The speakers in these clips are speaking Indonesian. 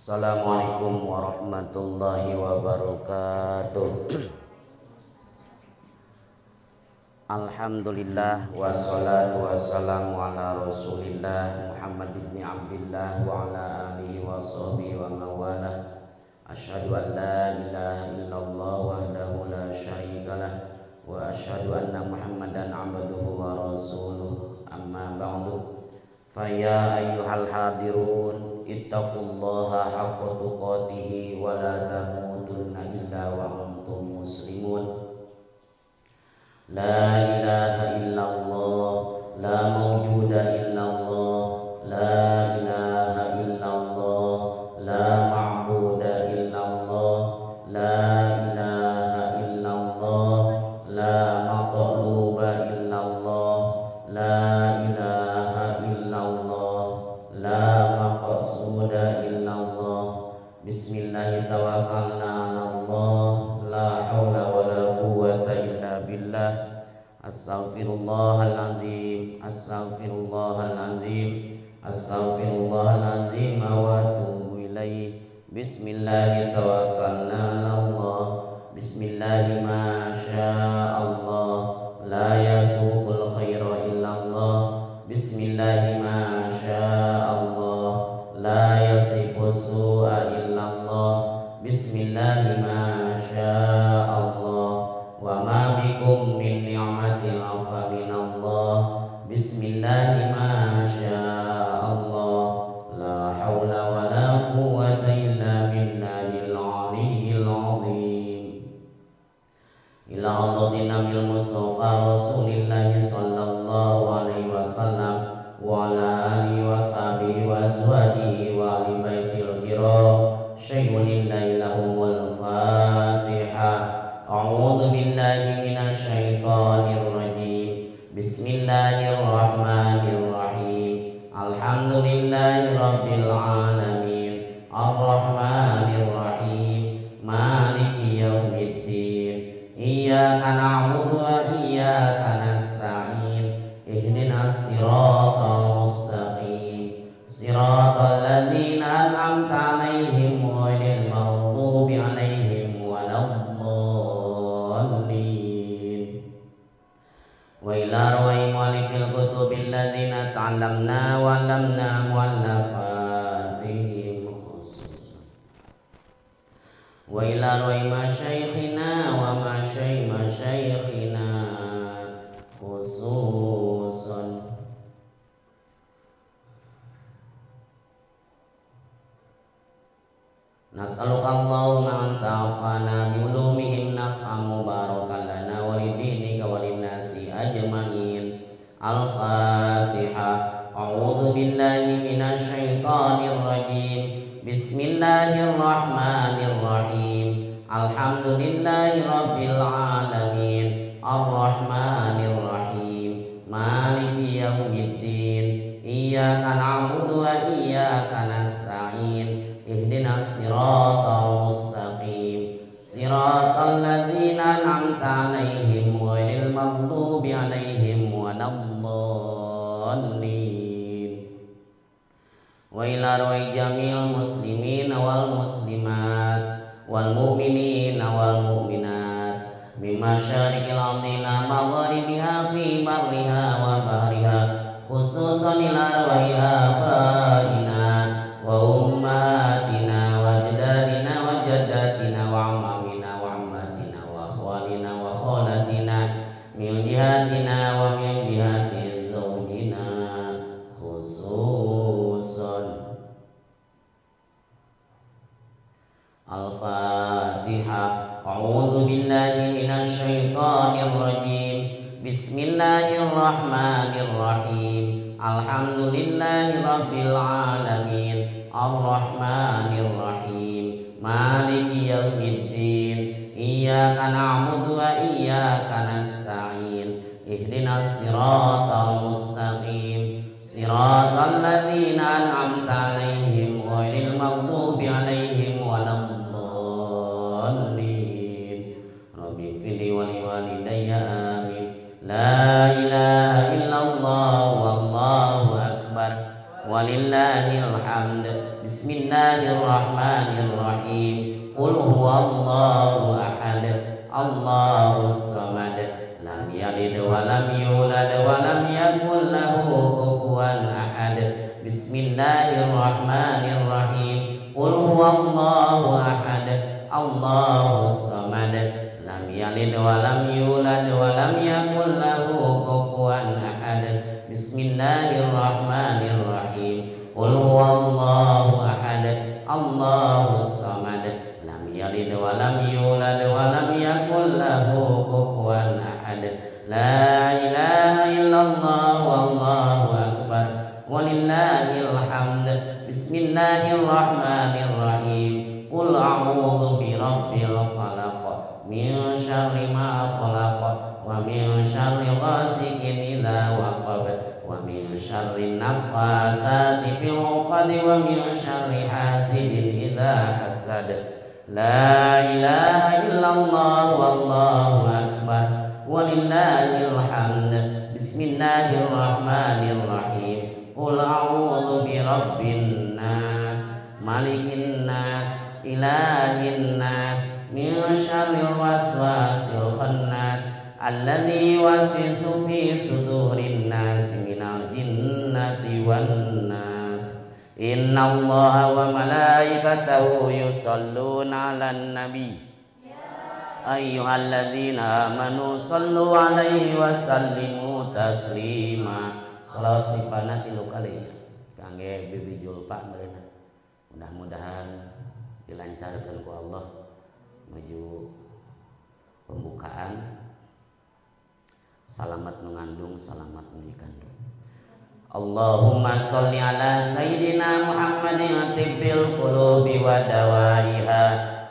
Assalamualaikum warahmatullahi wabarakatuh. Alhamdulillah wassalatu wassalamu ala Rasulillah Muhammad ibn Abdillah wa ala alihi wa sahbihi wa mawalah. Asyhadu an la ilaha illallah wahdahu la syarikalah wa asyhadu anna Muhammadan abduhu wa rasuluh. Amma ba'du. Faya ayyuhal hadirun ittaqullaha haqqa tuqatih wa la tamutunna illa wa antum muslimun. La ilaha illallah, la mawjuda illallah, la ilaha illallah, la ma'buda illallah, la ilaha illallah, la matluba illallah, la ilaha illallah, la maqsuda illallah. Bismillah tawakkalna 'ala Allah, la haula wala quwwata illa billah. Astaghfirullahaladzim, astaghfirullahaladzim, astaghfirullahaladzim wa atubu ilaih. Bismillah tawakkalna 'ala Allah, bismillah ma sya'allah, la yasuqul khaira illallah. Bismillah ma sya'allah, la yasifus su'a illallah. Bismillah ma sya'allah, wa ma bikum min ni'matin fa minallah. Bismillah ma sya'allah, la haula wa la quwwata illa billahil aliyyil azim. Ila hadratin Nabil Mustafa Rasulillah sallallahu alaihi wasallam wa ala alihi wa sahbihi wa azwajihi wa ahli baitil kiram. Syaikhunillahi lahumul Fatihah. A'udzu billahi minasy syaithanir rajim. Bismillahirrahmanirrahim. Alhamdulillahi rabbil alamin. Arrahmanir rahim. Maliki yaumiddin. Iyyaka na'budu wa iyyaka nasta'in. Ihdinas siratal mustaqim. Siratal ladzina an'amta 'alaihim ghairil maghdubi 'alaihim waladdallin. Wa ila rawai mu'allifil kutubil ladzina ta'allamna wa 'allamna mu'allafatihim khususan. Wa ila rawai masyaikhina wa masyaikhina khususan. Nas'alukallahumma an ta'afana bi ulumihim naf'an mubarakan lana wa lidinika wa linnasi ajma'in. Al-Fatihah. A'udzu billahi minasy syaithanir rajim. Bismillahirrahmanirrahim. Alhamdulillahi rabbil alamin. Arrahmanir rahim. Maliki yaumiddin. Iyyaka na'budu wa iyyaka nasta'in. Ihdinas siratal mustaqim. Siratal ladzina an'amta 'alaihim ghairil maghdubi 'alaihim waladdallin. Wa ila rawai jamil muslimin wal muslimat wal mu'minin wal mu'minat min masyariqil ardi ila magharibiha fi barriha wa bahriha khususan ila rawai abaina wa ummatina wa ajdadina wa jaddatina wa ammamina wa ammatina wa akhwalina wa khalatina min jihatina wa min jihati zawjina khususan. Al-Fatihah. A'udzu billahi minasy syaithanir rajim. Bismillahirrahmanirrahim. Alhamdulillahi rabbil alamin. Arrahmanir rahim. Maliki yaumiddin. Iyyaka na'budu wa iyyaka nasta'in. Ihdinas siratal mustaqim. Siratal ladzina an'amta 'alaihim ghairil maghdubi 'alaihim waladdallin. Rabbi ighfirli wa liwalidayya amin. La ilaha illallah wallahu akbar walillahil hamd. Bismillahirrahmanirrahim. Qul huwallahu ahad, Allahus samad, lam yalid wa lam yulad wa lam yakul lahu kufuwan ahad. Bismillahirrahmanirrahim. Qul huwallahu ahad, Allahus samad, lam yalid wa lam yulad wa lam yakul lahu kufuwan ahad. Bismillahirrahmanirrahim. Qul huwallahu ahad, Allahus samad, lam yalid wa lam yulad wa lam yakul lahu kufuwan ahad. La ilaha illallah wallahu akbar walillahil hamd. Bismillahirrahmanirrahim. Qul a'udzu birabbil falaq min syarri ma khalaq wa min syarri ghasiqin idza waqab wa min syarri naffatsati fil 'uqad wa min syarri hasidin idza hasad. La ilaha illallah wallahu akbar walillahil hamd. Bismillahirrahmanirrahim. Qul a'udzu birabbin nas malikin nas ilahin nas min syarril waswasil khannas alladzi yuwaswisu fi sudurin nas minal jinnati wan nas. Innallaha wa malaikatahu yusholluna 'alan nabi ayyuhalladzina amanu shallu 'alaihi wa sallimu taslima. Shalawat sifana 3 kali kangge Bibi Julpa meureunna. Mudah-mudahan dilancarkan ku Allah menuju pembukaan. Salamat mengandung, salamat dikandung. Allahumma sholli ala sayyidina Muhammadin tibbil qulubi wa dawaiha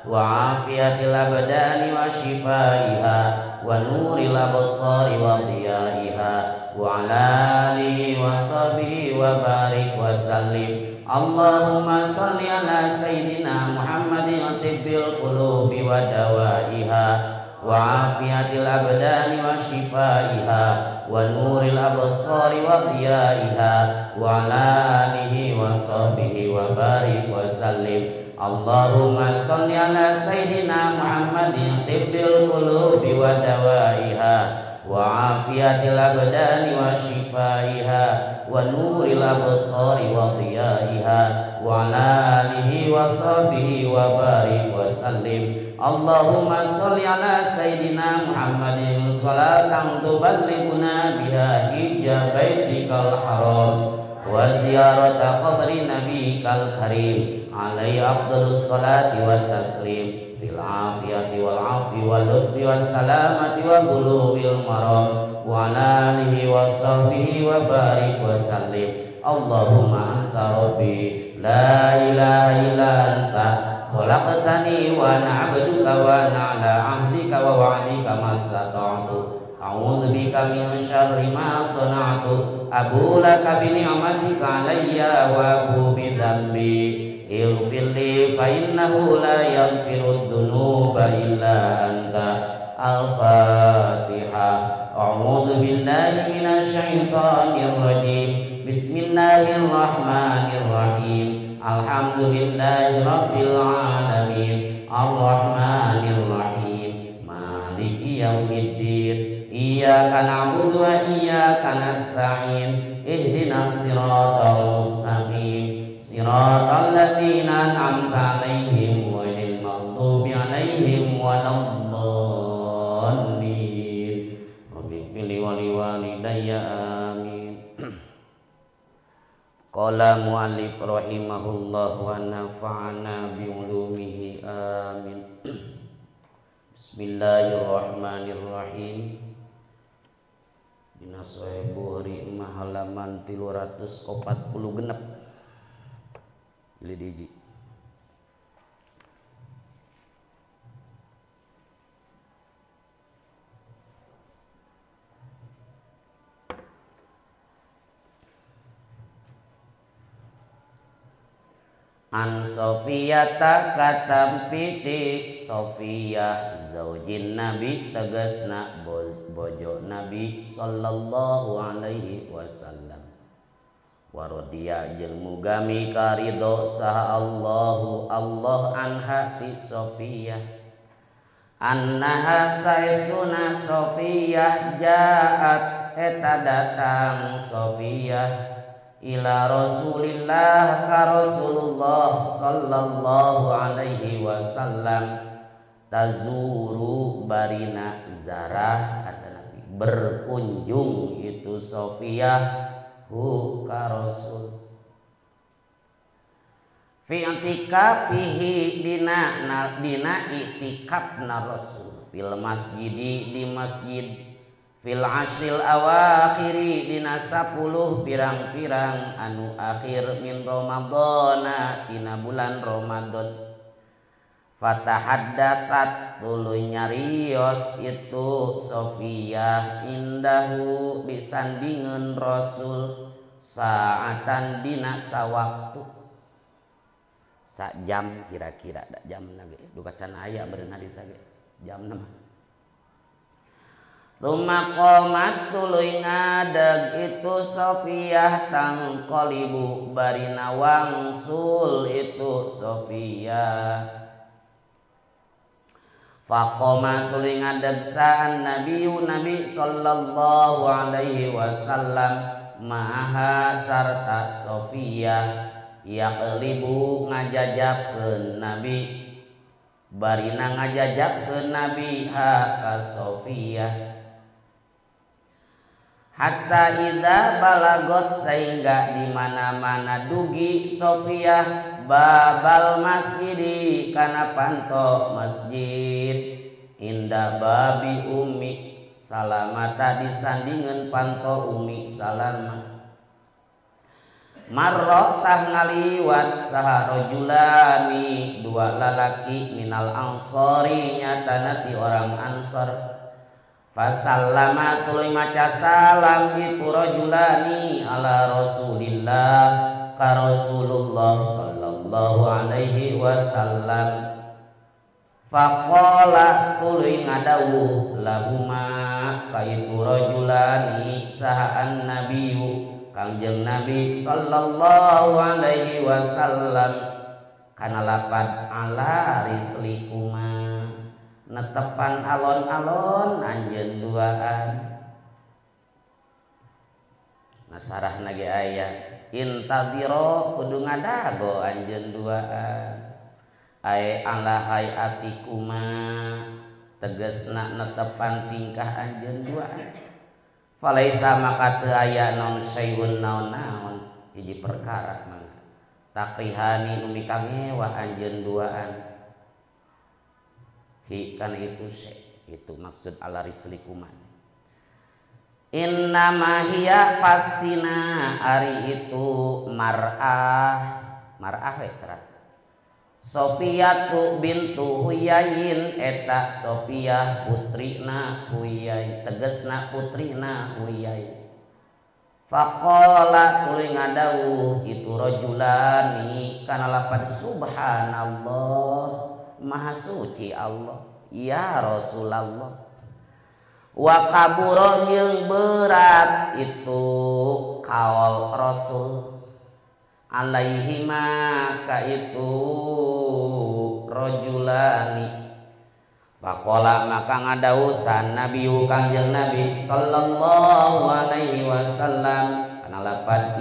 wa afiyatil abdani wa shifaiha wa nuril absari wa dhiyaiha wa ala alihi wa sahbihi wa barik wa sallim. Allahumma sholli ala sayyidina Muhammadin tibbil qulubi wa dawaiha wa afiyatil abdani wa shifaiha wa nuril absari wa dhiyaiha wa ala alihi wa sahbihi wa barik wa sallim. Allahumma sholli ala sayyidina Muhammadin tibbil qulubi wa dawaiha wa afiyatil abdani wa shifaiha wa nuril absari wa dhiyaiha wa ala alihi wa sahbihi wa barik wa sallim. Allahumma sholli ala sayyidina Muhammadin salatan tuballighuna biha hijja baitikal haram wa ziyarata qabri nabiyikal karim alaihi afdhalus salati wat taslim fil afiyati wal afi wal lutfi was salamati wa bulughil maram wa ala alihi wa sahbihi wa barik wa sallim. Allahumma anta rabbi la ilaha illa anta khalaqtani wa ana 'abduka wa ana 'ala 'ahdika wa wa'dika mastata'tu. A'udzu bika min syarri ma sana'tu. Abu laka bi ni'matika 'alayya wa abu bi dhanbi. Ighfir li fa innahu la yaghfiru dzunuba illa anta. Al-Fatihah. A'udzu billahi minasy syaithanir rajim. Bismillahirrahmanirrahim. Alhamdulillahi rabbil alamin. Ar-Rahmanir Rahim. Maliki yaumiddin. Iyyaka na'budu wa iyyaka nasta'in. Ihdinas siratal mustaqim. Siratal ladzina an'amta 'alaihim ghairil maghdubi 'alaihim waladdallin. Rabbighfir li wa liwalidayya amin. Qala mu'allif rahimahullah wa nafa'ana bi ulumihi amin. Bismillahirrahmanirrahim. Dina Sahih Bukhari halaman 340 genep. Jilid 1. An Sofiyata katam pitik Sofiyah zaujin Nabi tegasna bojo Nabi sallallahu alaihi wasallam. Warodia jeung mugami karido saha Allahu Allah anha ti Sofiyah annaha saestuna Sofiyah jaat eta datang Sofiyah ila Rasulillah ka Rasulullah sallallahu alaihi wasallam tazuru barina zarah kata Nabi berkunjung itu Sofiyah hu ka Rasul fi i'tikafihi dina i'tikafna Rasul fil masjidi di masjid fil ashril awakhiri dina 10 pirang-pirang anu akhir min Ramadana dina bulan Ramadan fatahaddatsat tuluy nyarios itu Sofiyah indahu disandingeun Rasul saatan dina sawaktu sak jam kira-kira da jam nage duka can aya beurang hadits ge jam 6 Tsumma qomat tuluy ngadeg itu Sofiyah tangqalibu barina wangsul itu Sofiyah faqoma tuluy ngadeg sa'an Nabi sallallahu alaihi wasallam maha sarta Sofiyah yaqlibu ngajajabkeun Nabi barina ngajajabkeun Nabi ha ka Sofiyah hatta idza balagot sehingga di mana-mana dugi Sofiyah babal masjidi kana panto masjid inda babi Ummi Salamata disandingeun panto Ummi Salamah marra tah ngaliwat saha rajulani dua lalaki minal ansori nyatana ti orang Ansor fasallama tuluy maca salam itu rajulani ala Rasulillah ka Rasulullah sallallahu alaihi wasallam faqala tuluy ngadawuh lahuma ka itu rajulani sahaan nabiyyu Kangjeng Nabi sallallahu alaihi wasallam kana lapad ala rislikuma netepan alon-alon anjeun duaan nasarahna ge aya intadhiro kudu ngadago anjeun duaan ai ala hayatikuma tegasna netepan tingkah anjeun duaan falaisa maka teu aya naon sayun naon-naon hiji perkara mangga takrihani nu mikangewah anjeun duaan hi kana itu itu maksud ala rislikuman innama hiya pastina ari itu mar'ah we serat Sofiyatu bintu Huyayin eta Sofiyah putrina Huyai tegesna putrina Huyai faqala tuluy ngadawuh itu rajulani kana lapad subhanallah maha suci Allah ya Rasulullah wa kabura yang berat itu kaul Rasul alaihima ka itu rajulani faqala maka ngadawusan Nabi Kangjeng Nabi sallallahu alaihi wasallam kana lapad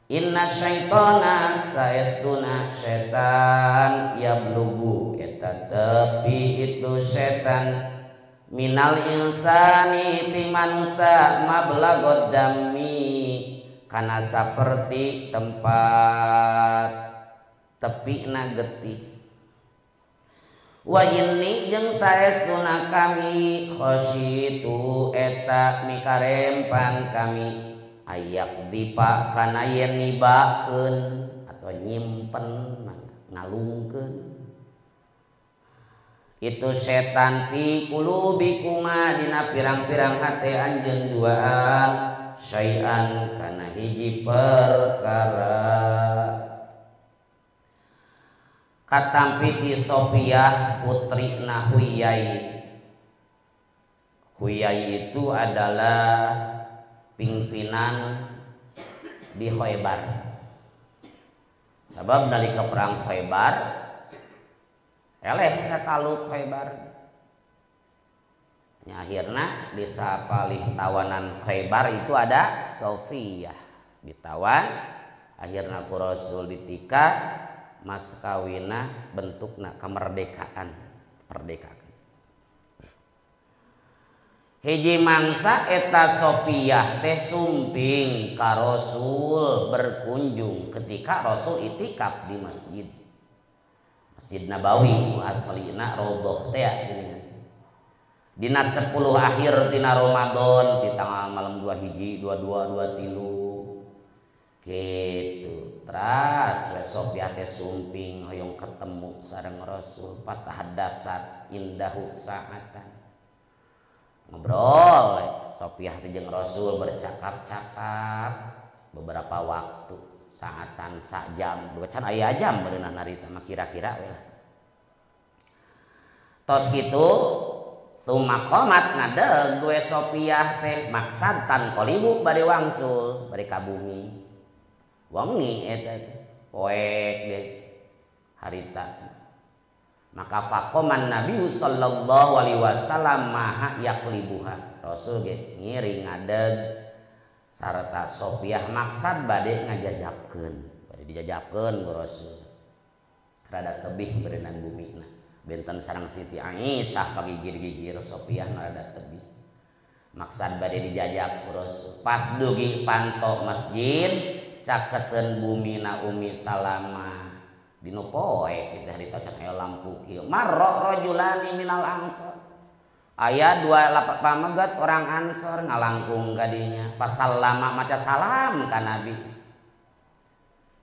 Inna syaitana saestuna setan yablugu eta tepi itu setan minal insani ti manusia mablagod dami kana saperti tempat tepina getih wa inni jeung saestuna kami khosyitu eta mikarempan kami ayak dipa kana yen nibakeun atau nyimpen ngalungkeun itu setan fi qulubikuma dina pirang-pirang hate anjeun duaan syai'an kana hiji perkara katampi ti Sofiyah putri Huyai. Huyai itu adalah pimpinan di Khaybar. Sabab nalika perang Khaybar eleh taluk Khaybar. Nya akhirna di sapalih tawanan Khaybar itu ada Sofiyah ditawan, akhirna ku Rasul ditika mas kawina bentukna kemerdekaan, perdekakan. Hiji mangsa eta Sofiyah teh sumping ka Rasul berkunjung ketika Rasul itikaf di Masjid Nabawi aslina raudhah teh geuningan. Dina 10 akhir tina Ramadan di tanggal malam 2 hiji 22 23 gitu. Teras we Sofiyah teh sumping hoyong ketemu sareng Rasul fatahaddatsat indahu sa'atan. Ngobrol Sofiyah teh jeung Rasul bercakap-cakap beberapa waktu, saatan sajam, bukan aya jam beunah narita mah kira-kira we lah. Tos kitu sumaqamat ngadeg gue Sofiyah teh maksatan qolibu bade wangsul bade ka bumi. Wengi eta poek deh harita. Maka faqaman Nabi sallallahu alaihi wasallam maha yaqlibuha. Rasul ge ngiring ngadeg sarta Sofiyah maksad bade ngajajabkeun. Bade dijajabkeun ku Rasul. Rada tebih berenang bumina. Benten sareng Siti Aisyah pagigir-gigir Sofiyah rada tebih. Maksad bade dijajab ku Rasul. Pas dugi panto masjid caketeun bumina Ummi Salamah. Dinu poe kita harita can aya lampu kieu. Marra rajulani minal ansor. Aya dua lapak pamegat orang Ansor ngalangkung ka dinya. Pasallama maca salam ka Nabi.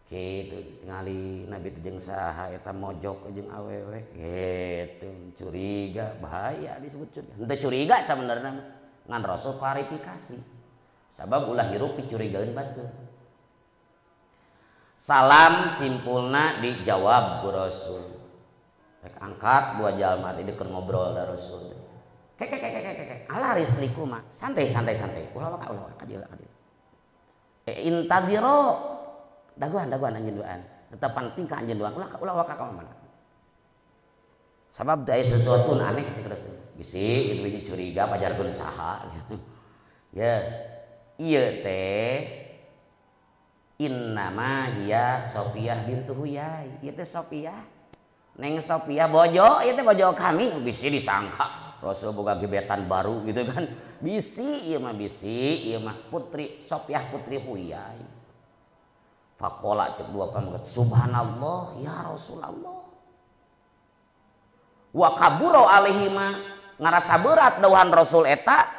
Kitu tingali Nabi teh jeung saha eta mojok jeung awewe. Kitu curiga bahaya disebut curiga. Henteu curiga sabenerna ngan Rasul klarifikasi. Sabab ulah hirup dicurigaeun batur. Salam simpulna dijawab ku Rasul. Rek angkat dua jalma teh keur ngobrol da Rasul. Kek. Ala risliku mah santai. Ulah waka kadila. Intadiro daguan anjeun duaan. Tetepan tingkah anjeun duaan. Ulah waka ka mana. Sabab da sesuatu aneh cek Rasul. Bisi curiga pajarkeun saha. Ya. Ieu teh innama hiya Sofiyah bintu Huyai. Ieu teh Sofiyah. Neng Sofiyah bojo, ieu teh bojo kami. Bisi disangka Rasul boga gebetan baru gitu kan. Bisi ieu mah putri Sofiyah putri Huyai. Faqala cek dua pamegat subhanallah ya Rasulullah. Wa kaburo alaihi ma ngarasa berat dawuhan Rasul eta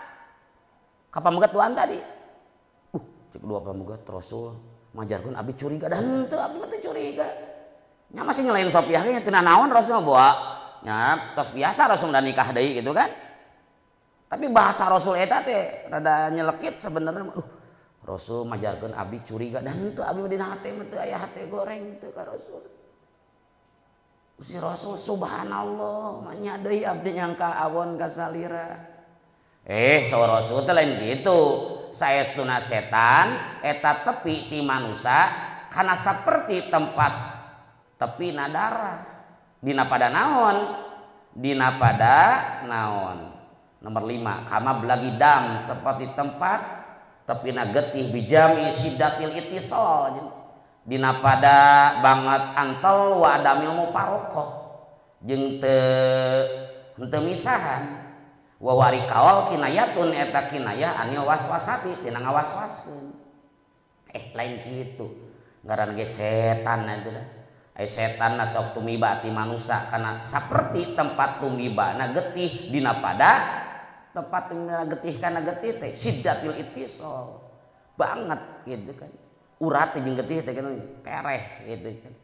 ka pamegat duaan tadi. Cek dua pamegat Rasul majarkeun abi curiga dan henteu abi teh curiga. Nya masih ngelain Sofiyah ge teu naon Rasul bawa. Nya tos biasa Rasul da nikah deui gitu kan. Tapi bahasa Rasul eta teh rada nyelekit sebenarnya. Rasul majarkeun abi curiga dan henteu abi dina hate mah teu aya hate goreng teu ka Rasul. Si Rasul subhanallah nya deui abdi nyangka awon ka salira. Saur Rasul teh lain kitu. Saestuna setan eta tepi ti manusia kana saperti tempat tepi darah dina pada naon nomor 5 kama belagi dam seperti tempat tepi getih bijami siddatil ittisal dina pada banget antel wa adamil muparokoh jeung teu misahan. Wa warikawal kinayatun eta kinayah anil waswasati tina ngawaswaskeun. Lain kitu. Ngaran ge setan eta teh. Ai setan sok tumiba ti manusia kana saperti tempat tumibana getih dina pada tempat tumibana getih kana getih teh siddatil ittisal. Banget gitu kan. Urat jeung getih teh kan tereh gitu kan.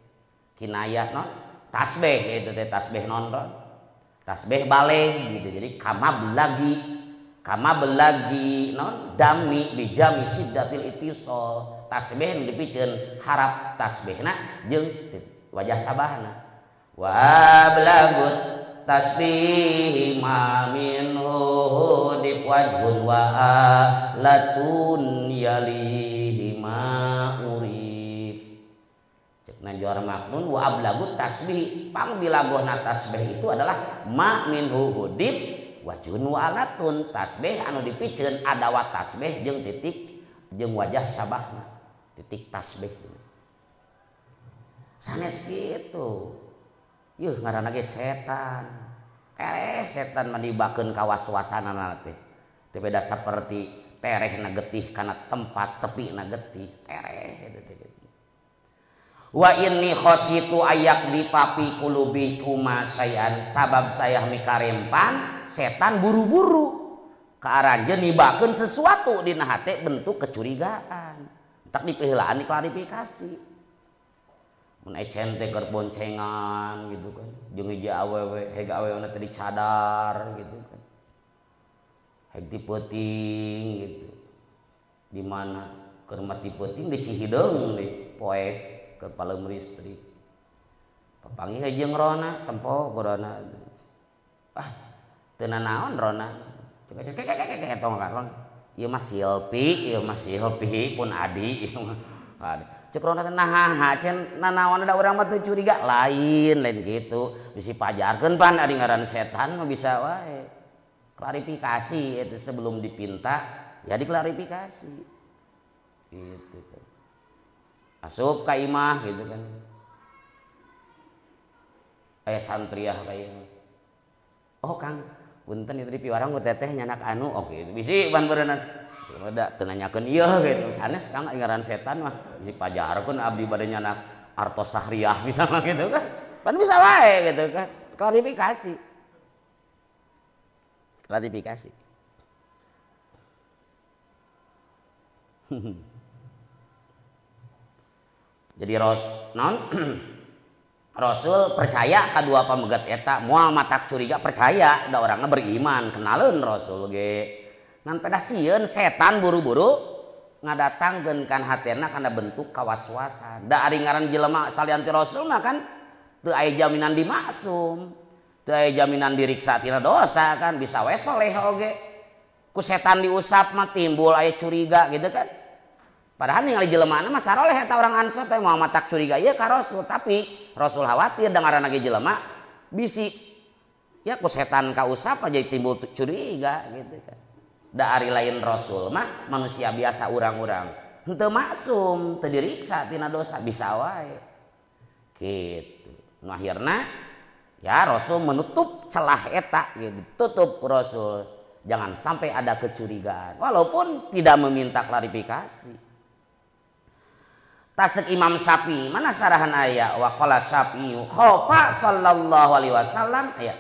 Kinayah non tasbih itu teh tasbih non. Tasbih balik gitu. Jadi kama belagi non dami bijami siddatil ittisal. Tasbih dipikeun harap tasbihna jeung wajah sabahna. Wa belagut tasbih ma minhu diwajhun wa latun yalihi ma Najwar maknun wa ablagut tasbih. Pangbilagohna tasbih itu adalah ma minhu hudib wajhun wa alatun. Tasbih anu dipikeun adawat tasbih jeung titik jeung wajah sabahna. Titik tasbih. Sanes kitu. Yuh ngaranna ge setan. Setan mandibakeun ka was-wasanana teh. Teu beda saperti terehna getih kana tempat tepina getih. Tereh wa inni khositu ayak di papi kulubikuma sayan. Sabab saya mikarempan setan buru-buru kaaranjeun nibakeun sesuatu dina hate bentuk kecurigaan. Tak dipiheulaan diklarifikasi. Mun ecen teh keur boncengan gitu kan. Jeung hiji awewe, hega awewena teh dicadar gitu kan. Heg dipeuting gitu. Di mana keur mati peuting di Cihideung di poek ke Palem Listrik. Papanggih jeung Rona, tempo Rona. Ah, teu naon Rona. Cek tong karon. Ieu mah Silpi, pun Adi, ieu mah. Cek Rona teh naha, cen nanaon ada urang mah teu curiga lain kitu. Bisi pajarkeun pan adi ngaran setan mah bisa wae. Klarifikasi itu sebelum dipinta ya diklarifikasi. Gitu kan. Asup ka imah gitu kan. Aya santriah kayak oh Kang, punten ieu tadi piwarang ku teteh nyanak anu oh gitu. Bisi ban beureunan. Rada teu nanyakeun ieu gitu. Sanes Kang ngaran setan mah bisi pajarkeun abdi bade nyanak artos sahriah misalnya gitu kan. Pan bisa wae gitu kan. Klarifikasi. Klarifikasi. Jadi Rasul percaya kadua pamegat eta moal matak curiga percaya da orangna beriman kenaleun Rasul ge ngan pada sieun setan buru-buru ngadatangkeun kan hatena kana bentuk kawaswasan da ari ngaran jelema salian ti Rasul mah kan teu aya jaminan dimaksum teu aya jaminan diriksa tina dosa kan bisa we soleh oge ku setan diusap mah timbul aya curiga gitu kan. Padahal ningali jelemaana mah saroleh eta orang ansor teh moal matak curiga ieu ka Rasul tapi Rasul khawatir da ngaranna ge jelema bisi ya ku setan kausap aja timbul curiga gitu kan. Da ari lain Rasul mah manusia biasa urang-urang henteu maksum teu diriksa tina dosa bisa wae. Gitu. Nu akhirna ya Rasul menutup celah eta gitu. Tutup Rasul jangan sampai ada kecurigaan walaupun tidak meminta klarifikasi. Tacek Imam Syafi'i mana sarahan aya wa qala Syafi'i khofa sallallahu alaihi wasallam aya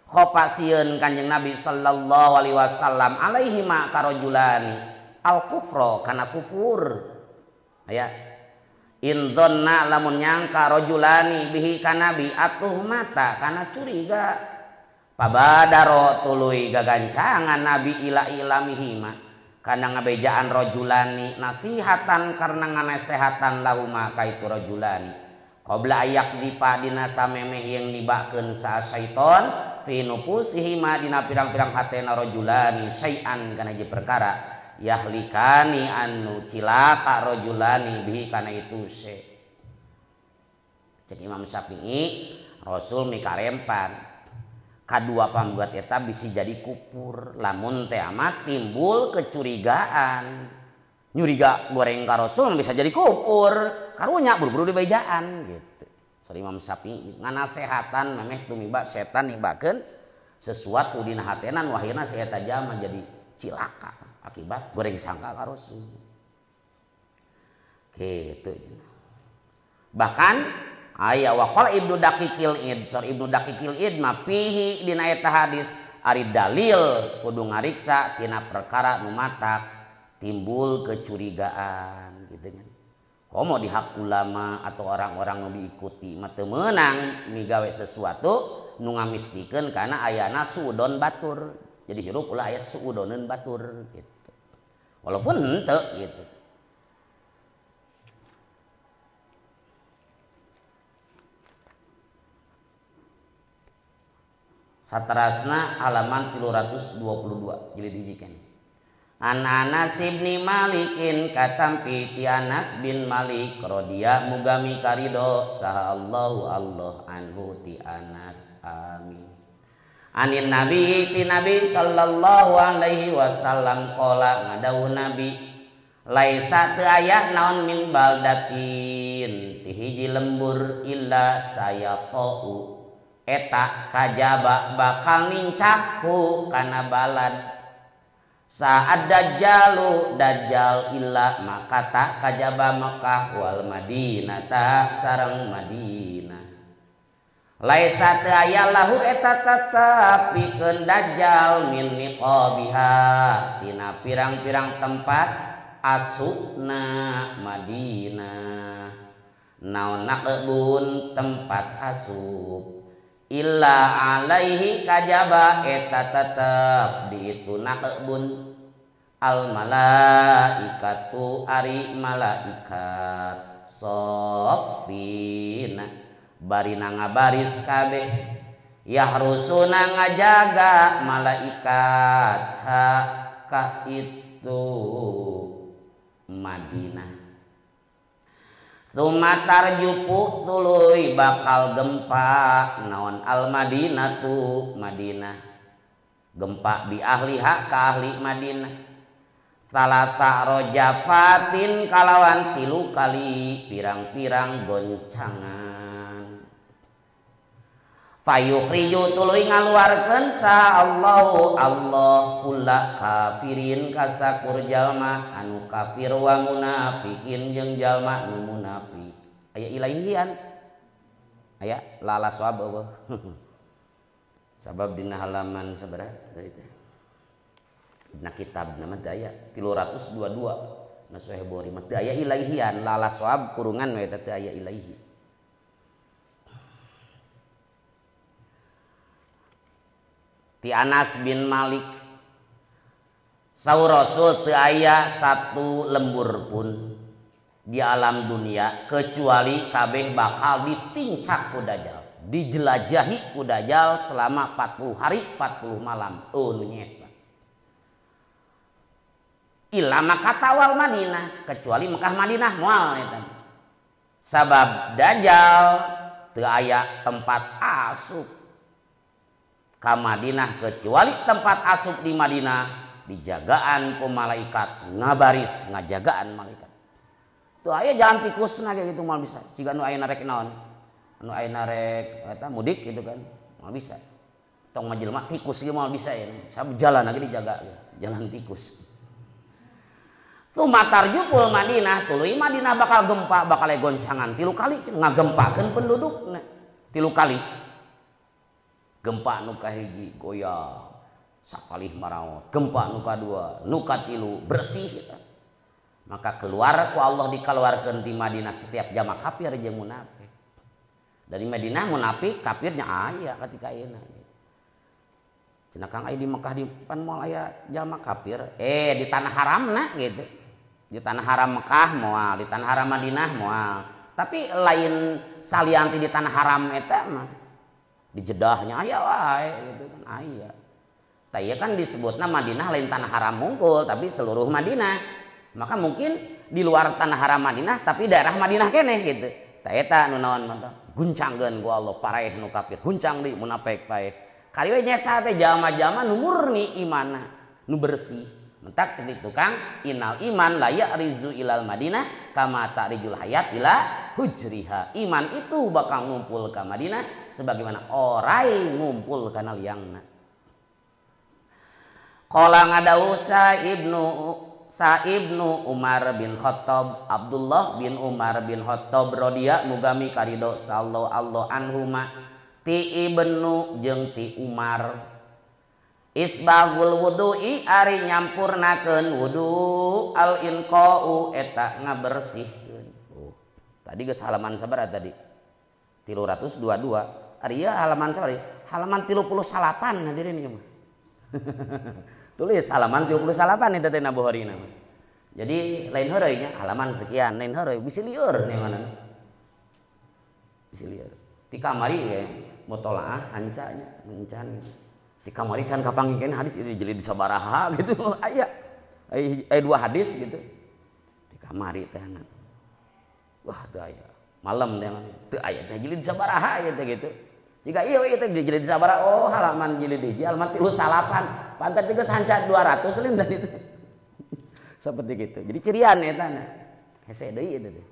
khofa sieun Kanjeng Nabi sallallahu alaihi wasallam alaihi ma karajulani al kufra kana kufur aya in dhanna lamun nyangka rajulani bihi kanabi atuh mata kana curiga pabadaro tuluy gagancangan Nabi ila ilamihima kana ngabejaan rajulani nasihatan karena nganasehatan lahuma kaitu rajulani qabla ayak dipa dina samemeh yang nibakeun sa syaiton fi nufusihi ma dina pirang-pirang hatena rajulani syai'an kana hiji perkara yahlikani anu cilaka rajulani bihi kana itu se. Cek Imam Syafi'i Rasul mikarempan kadua pambuat eta bisa jadi kupur lamun teh amat timbul kecurigaan nyuriga goreng ka Rasul bisa jadi kupur karunya buru-buru dibejaan gitu. Sorry Imam Syafi'i nganasehatan memeh tumiba setan nibakeun sesuatu dina hatenan wahirna si eta jalma jadi cilaka akibat goreng sangka ka Rasul gitu. Bahkan aya wa qala Ibnu Daqiqil Id sor Ibnu Daqiqil Id mah pihi dina eta hadis ari dalil kudu ngariksa tina perkara nu matak timbul kecurigaan gitu kan. Komo di hak ulama atau orang-orang nu diikuti mah teu meunang migawe sesuatu nu ngamistikeun kana ayana suudon batur. Jadi hirup ulah aya suudoneun batur gitu. Walaupun henteu gitu. Saterasna halaman 322 jilid hiji keneh. An Anas bin Malikin katampi ti Anas bin Malik radhiya mugami karido saha Allahu Allah anhu ti Anas amin. Anin Nabi ti Nabi sallallahu alaihi wasallam qala ngadawuh Nabi laisa teu aya naon min baldatin ti hiji lembur illa sayatau eta kajaba bakal nincaku kana balad saat dajjalu dajjal illa maka tak kajaba Makkah wal Madinah ta sareng Madinah laisa teu aya lahu eta tetepikeun dajjal min niqabiha tina pirang-pirang tempat asupna Madinah naon naqbun tempat asup illa alaihi kajaba eta tetep di itu naqbun al malaikatu ari malaikat sofina barina ngabaris kabeh yahrusuna ngajaga malaikat ha ka itu Madinah. Tumatar jupu tuluy bakal gempa naon al Madinatu Madinah gempa bi ahliha ka ahli Madinah salasa rojafatin kalawan 3 kali pirang-pirang goncangan fayukhriju tuluy ngaluarkeun sa Allahu Allah kulla kafirin kasakur jalma anu kafir wa munafikin jeung jalma nu munafik aya ilaihian aya lala sawab eueuh sabab dina halaman sabaraha tadi teh dina kitab nama teh aya 322 na Sahih Bukhari mah teu aya ilaihian lala sawab kurungan we teh aya ilaihi. Ti Anas bin Malik saur Rasul teu aya satu lembur pun di alam dunia kecuali kabeh bakal ditincak ku dajjal dijelajahi ku dajjal selama 40 hari 40 malam nu nyesa illa Makkah wal Madinah kecuali Mekah Madinah moal eta sabab dajjal teu aya tempat asup ka Madinah kecuali tempat asup di Madinah dijagaan ku malaikat ngabaris ngajagaan malaikat tuh aya jalan tikusna kayak gitu mal bisa ciga anu aya narek naon anu aya narek eta mudik gitu kan mal bisa tong majelma tikus ge mal bisa ya sabab jalan lagi dijaga jalan tikus tumatar jupul Madinah tuluy Madinah bakal gempa bakal goncangan 3 kali ngagempakeun pendudukna 3 kali gempa nu kahiji goyang sakalih maraot gempa nu kadua nu katilu bersih maka keluar ku Allah dikeluarkeun di Madinah setiap jama kafir jeung munafik dari Madinah munafik kafirnya aya ketika ayeuna cenah Kang aya di Mekah di pan moal aya jama kafir di tanah haramna gitu di tanah haram Mekah moal di tanah haram Madinah moal tapi lain salianti di tanah haram eta mah di Jedahnya aya wae gitu kan aya. Tah kan disebutna Madinah lain tanah haram mungkul tapi seluruh Madinah. Maka mungkin di luar tanah haram Madinah tapi daerah Madinah keneh gitu. Tah eta nu naon mah guncangkeun ku Allah paraeh nu kafir guncang deui munafik paeh. Kali we nyesa teh jalma-jalma nu murni imanna nu bersih. Mentak teh tukang innal iman la ya'rizu ilal Madinah kama ta'rijul hayat ila hujriha. Iman itu bakal ngumpul ke Madinah sebagaimana orai ngumpul kana liangna. Qala ngadawuh Ibnu Umar bin Khattab Abdullah bin Umar bin Khattab radhiya mugami karido sallallahu Allah anhuma ti Ibnu jeung ti Umar isbagul wudu'i ari nyampurnakeun wudu al inqa'u eta ngabersihkeun. Tadi geus halaman sabaraha tadi? 322. Ari ieu halaman sabaraha? Halaman 38 hadirin ieu mah. Tulis halaman 38 eta teh Bukhari na. Jadi lain heureuy nya halaman sekian, lain heureuy bisi lieur nih mana. Bisi lieur. Ti kamari ge mutolaah hancanya, mencan. Di kamari can kapanggihkeun hadis ieu jeli di sabaraha gitu aya dua hadis gitu di kamari teh. Wah teu aya malam teu aya teh jilid sabaraha aya teh gitu. Jika iya teh jilid sabaraha, oh halaman jilid hiji halaman 39 pantat geus hanca 200 lin tadi teh. Seperti gitu. Jadi cirian eta na. Hese deui itu teh.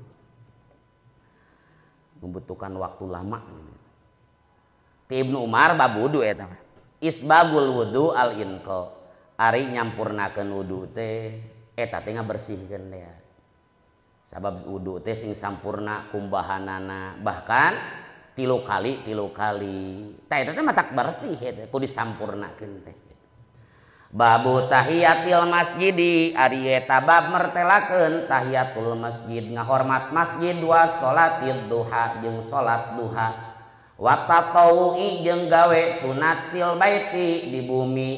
Membutuhkan waktu lama. Ti Ibnu Umar bab wudu eta mah. Isbagul wudu al inqa. Ari nyampurnakeun wudu teh eta teh ngabersihkeun teh. Sabab wudu teh sing sampurna kumbahanana bahkan 3 kali. Tah eta teh mah tak bersih eta kudu disampurnakeun teh. Babu tahiyatil masjidi ari eta bab mertelakeun tahiyatul masjid ngahormat masjid wa salatid duha jeung salat duha wa tatawu'i jeung gawe sunat fil baiti di bumi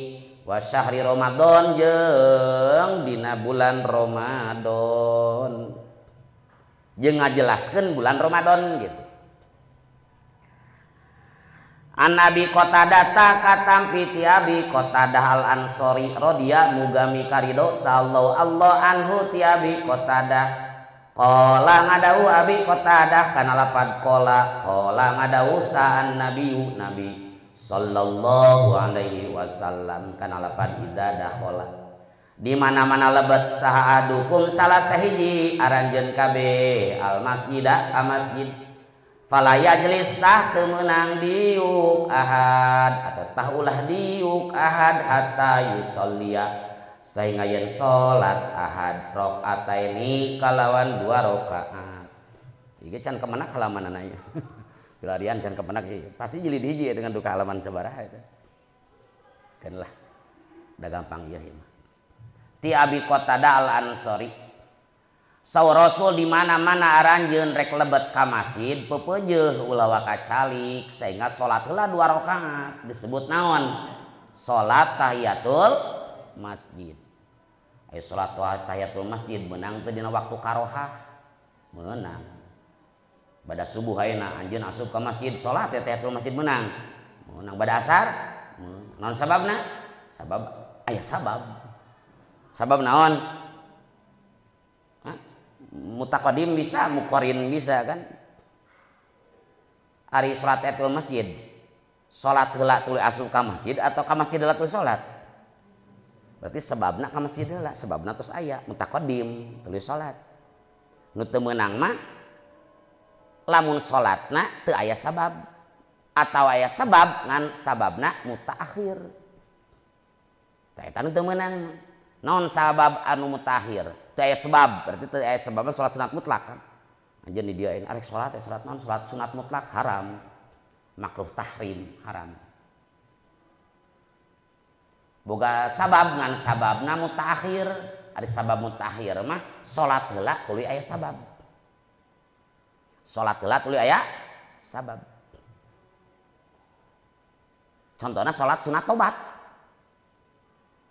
wa syahri ramadan jeung dina bulan Ramadan jeung ngajelaskeun bulan Ramadan gitu. An Abi Qatadah katampi ti Abi Qatadah al Ansori radhiya mugami karido sallallahu Allah anhu ti Abi Qatadah qala ngadau Abi Qatadah kana lapad qala ngadau sa'an nabiyu nabi sallallahu alaihi wasallam kana lapad idza dakhala di mana-mana lebet saha adukum salah sahiji aranjeun kabeh al masjidah ka masjid fala yajlis tah teu meunang diuk ahad atau tah ulah diuk ahad hatta yusollia sainga yen salat ahad rakaataini kalawan 2 rakaat. Ieu can kemenak halamanana nya. Pilarian can kemenak pasti jilid hiji dengan duka halaman sabaraha eta. Kan lah. Da gampang ieu mah. Ti Abi Qatadah al Ansori saw Rasul di mana-mana aranjeun rek lebet ka masjid pepeujeuh ulah wakacalik sehingga salat heula 2 rakaat disebut naon? Salat tahiyatul masjid. Aya salat tahiyatul masjid meunang teu dina waktu karohah meunang. Bada subuh ayeuna anjeun asup ka masjid salat tahiyatul masjid meunang. Meunang bada asar meunang. Naon sababna? Sabab aya sabab. Sabab naon? Mutaqaddim bisa, muqarin bisa kan. Ari salat tahiyatul masjid, salat heula tuluy asup ka masjid atau ka masjid heula tuluy salat? Berarti sebabna ka masjid heula, sebabna tos aya mutaqaddim tuluy salat. Nu teu meunang mah lamun salatna teu aya sabab atau aya sabab ngan sababna mutaakhir. Tah eta nu teu meunang. Naon sabab anu mutaakhir? Teu aya sebab, berarti teu aya sebabna salat sunat mutlak kan. Anjeun di dieu arek salat ya salat naon salat sunat mutlak haram. Makruh tahrim haram. Boga sabab ngan sababna mutaakhir. Ari sabab mutaakhir mah salat heula tuluy aya sabab. Salat heula tuluy aya sabab. Contohna salat sunat tobat.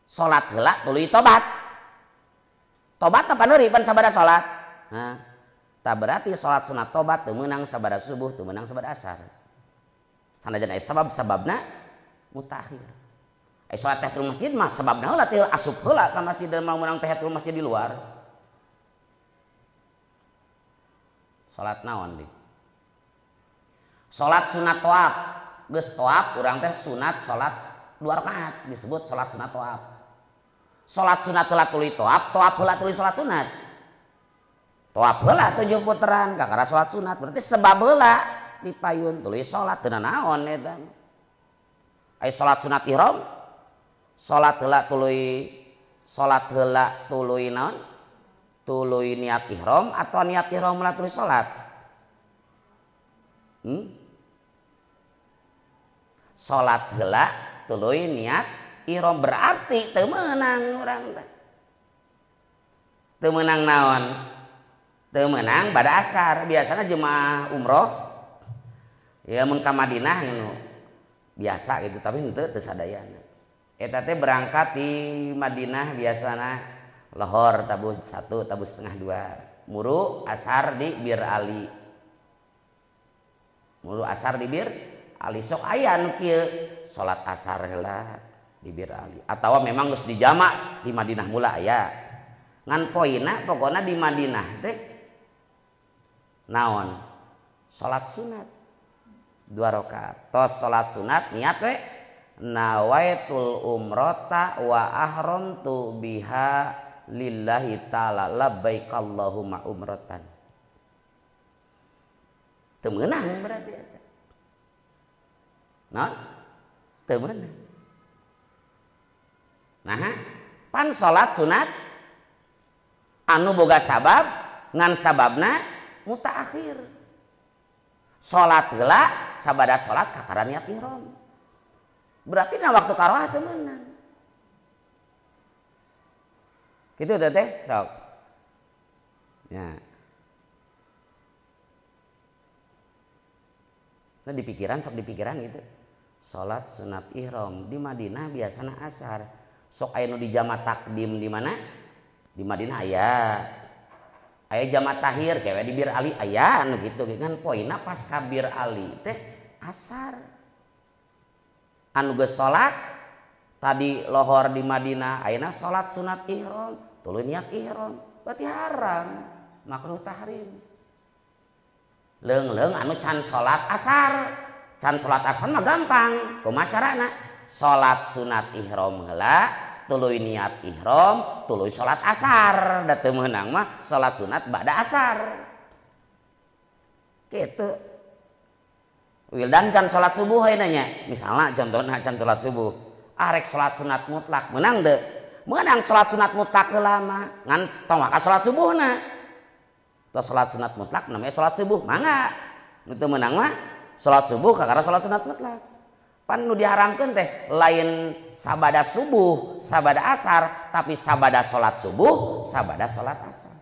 Salat heula tuluy tobat. Tobat apa neuri pan sabada salat? Nah, tak berarti salat sunat tobat teu meunang sabada subuh, teu meunang sabada asar. Sanajan aya sabab-sababna mutaakhir. Aya salat tahiyatul masjid mah sababna heula teh asup heula ka masjid dan mau meunang tahiyatul masjid di luar. Salat naon di? Salat sunat toab. Geus toab urang teh sunat salat 2 rakaat disebut salat sunat toab. Salat sunat heula tuluy toab, toab heula tuluy salat sunat. Toab heula 7 puteran kakara salat sunat, berarti sebab heula dipayun tuluy salat teu naon eta. Aya salat sunat ihram, salat heula tuluy naon? Tuluy niat ihram atau niat ihram heula tuluy salat? Salat heula tuluy niat ihram berarti teu meunang urang teh. Teu meunang naon? Teu meunang bada asar. Biasana jemaah umroh ya mun ka Madinah nu biasa gitu tapi henteu teu sadayana. Eta teh berangkat di Madinah biasana lohor tabuh 1 tabuh setengah 2. Muru asar di Bir Ali. Muru asar di Bir Ali sok aya nu kieu salat asar heula di Bir Ali atau memang geus dijamak di Madinah mula aya ngan poina pokoknya di Madinah teh naon salat sunat 2 rakaat tos salat sunat niat we nawaitul umrata wa ahramtu biha lillahi ta'ala labbaik Allahumma umratan teu meunang berarti eta naon teu meunang nah pan salat sunat anu boga sabab ngan sababna mutaakhir salat heula sabada salat kakara niat ihram berarti na waktu karoah teu meunang kitu teh sok ya nah di pikiran sok di pikiran gitu salat sunat ihram di Madinah biasana asar sok aya nu di jama takdim di mana di Madinah aya jama tahir kayak di Bir Ali aya anu gitu kan poina pas ka Bir Ali teh asar anu geus salat tadi lohor di Madinah ayeuna salat sunat ihram tuluy niat ihram berarti haram makruh tahrim leung-leung anu can salat asar mah gampang kumaha carana salat sunat ihram heula tuluy niat ihram tuluy salat asar da teu meunang mah salat sunat ba'da asar kitu Wildan can salat subuh hayu nya misalnya contohna can salat subuh arek salat sunat mutlak meunang teu meunang salat sunat mutlak heula mah ngan tong ka salat subuhna tos salat sunat mutlak namanya salat subuh mangga nu teu meunang mah salat subuh kakara salat sunat mutlak pan nu diharamkeun teh lain sabada subuh sabada asar tapi sabada salat subuh sabada salat asar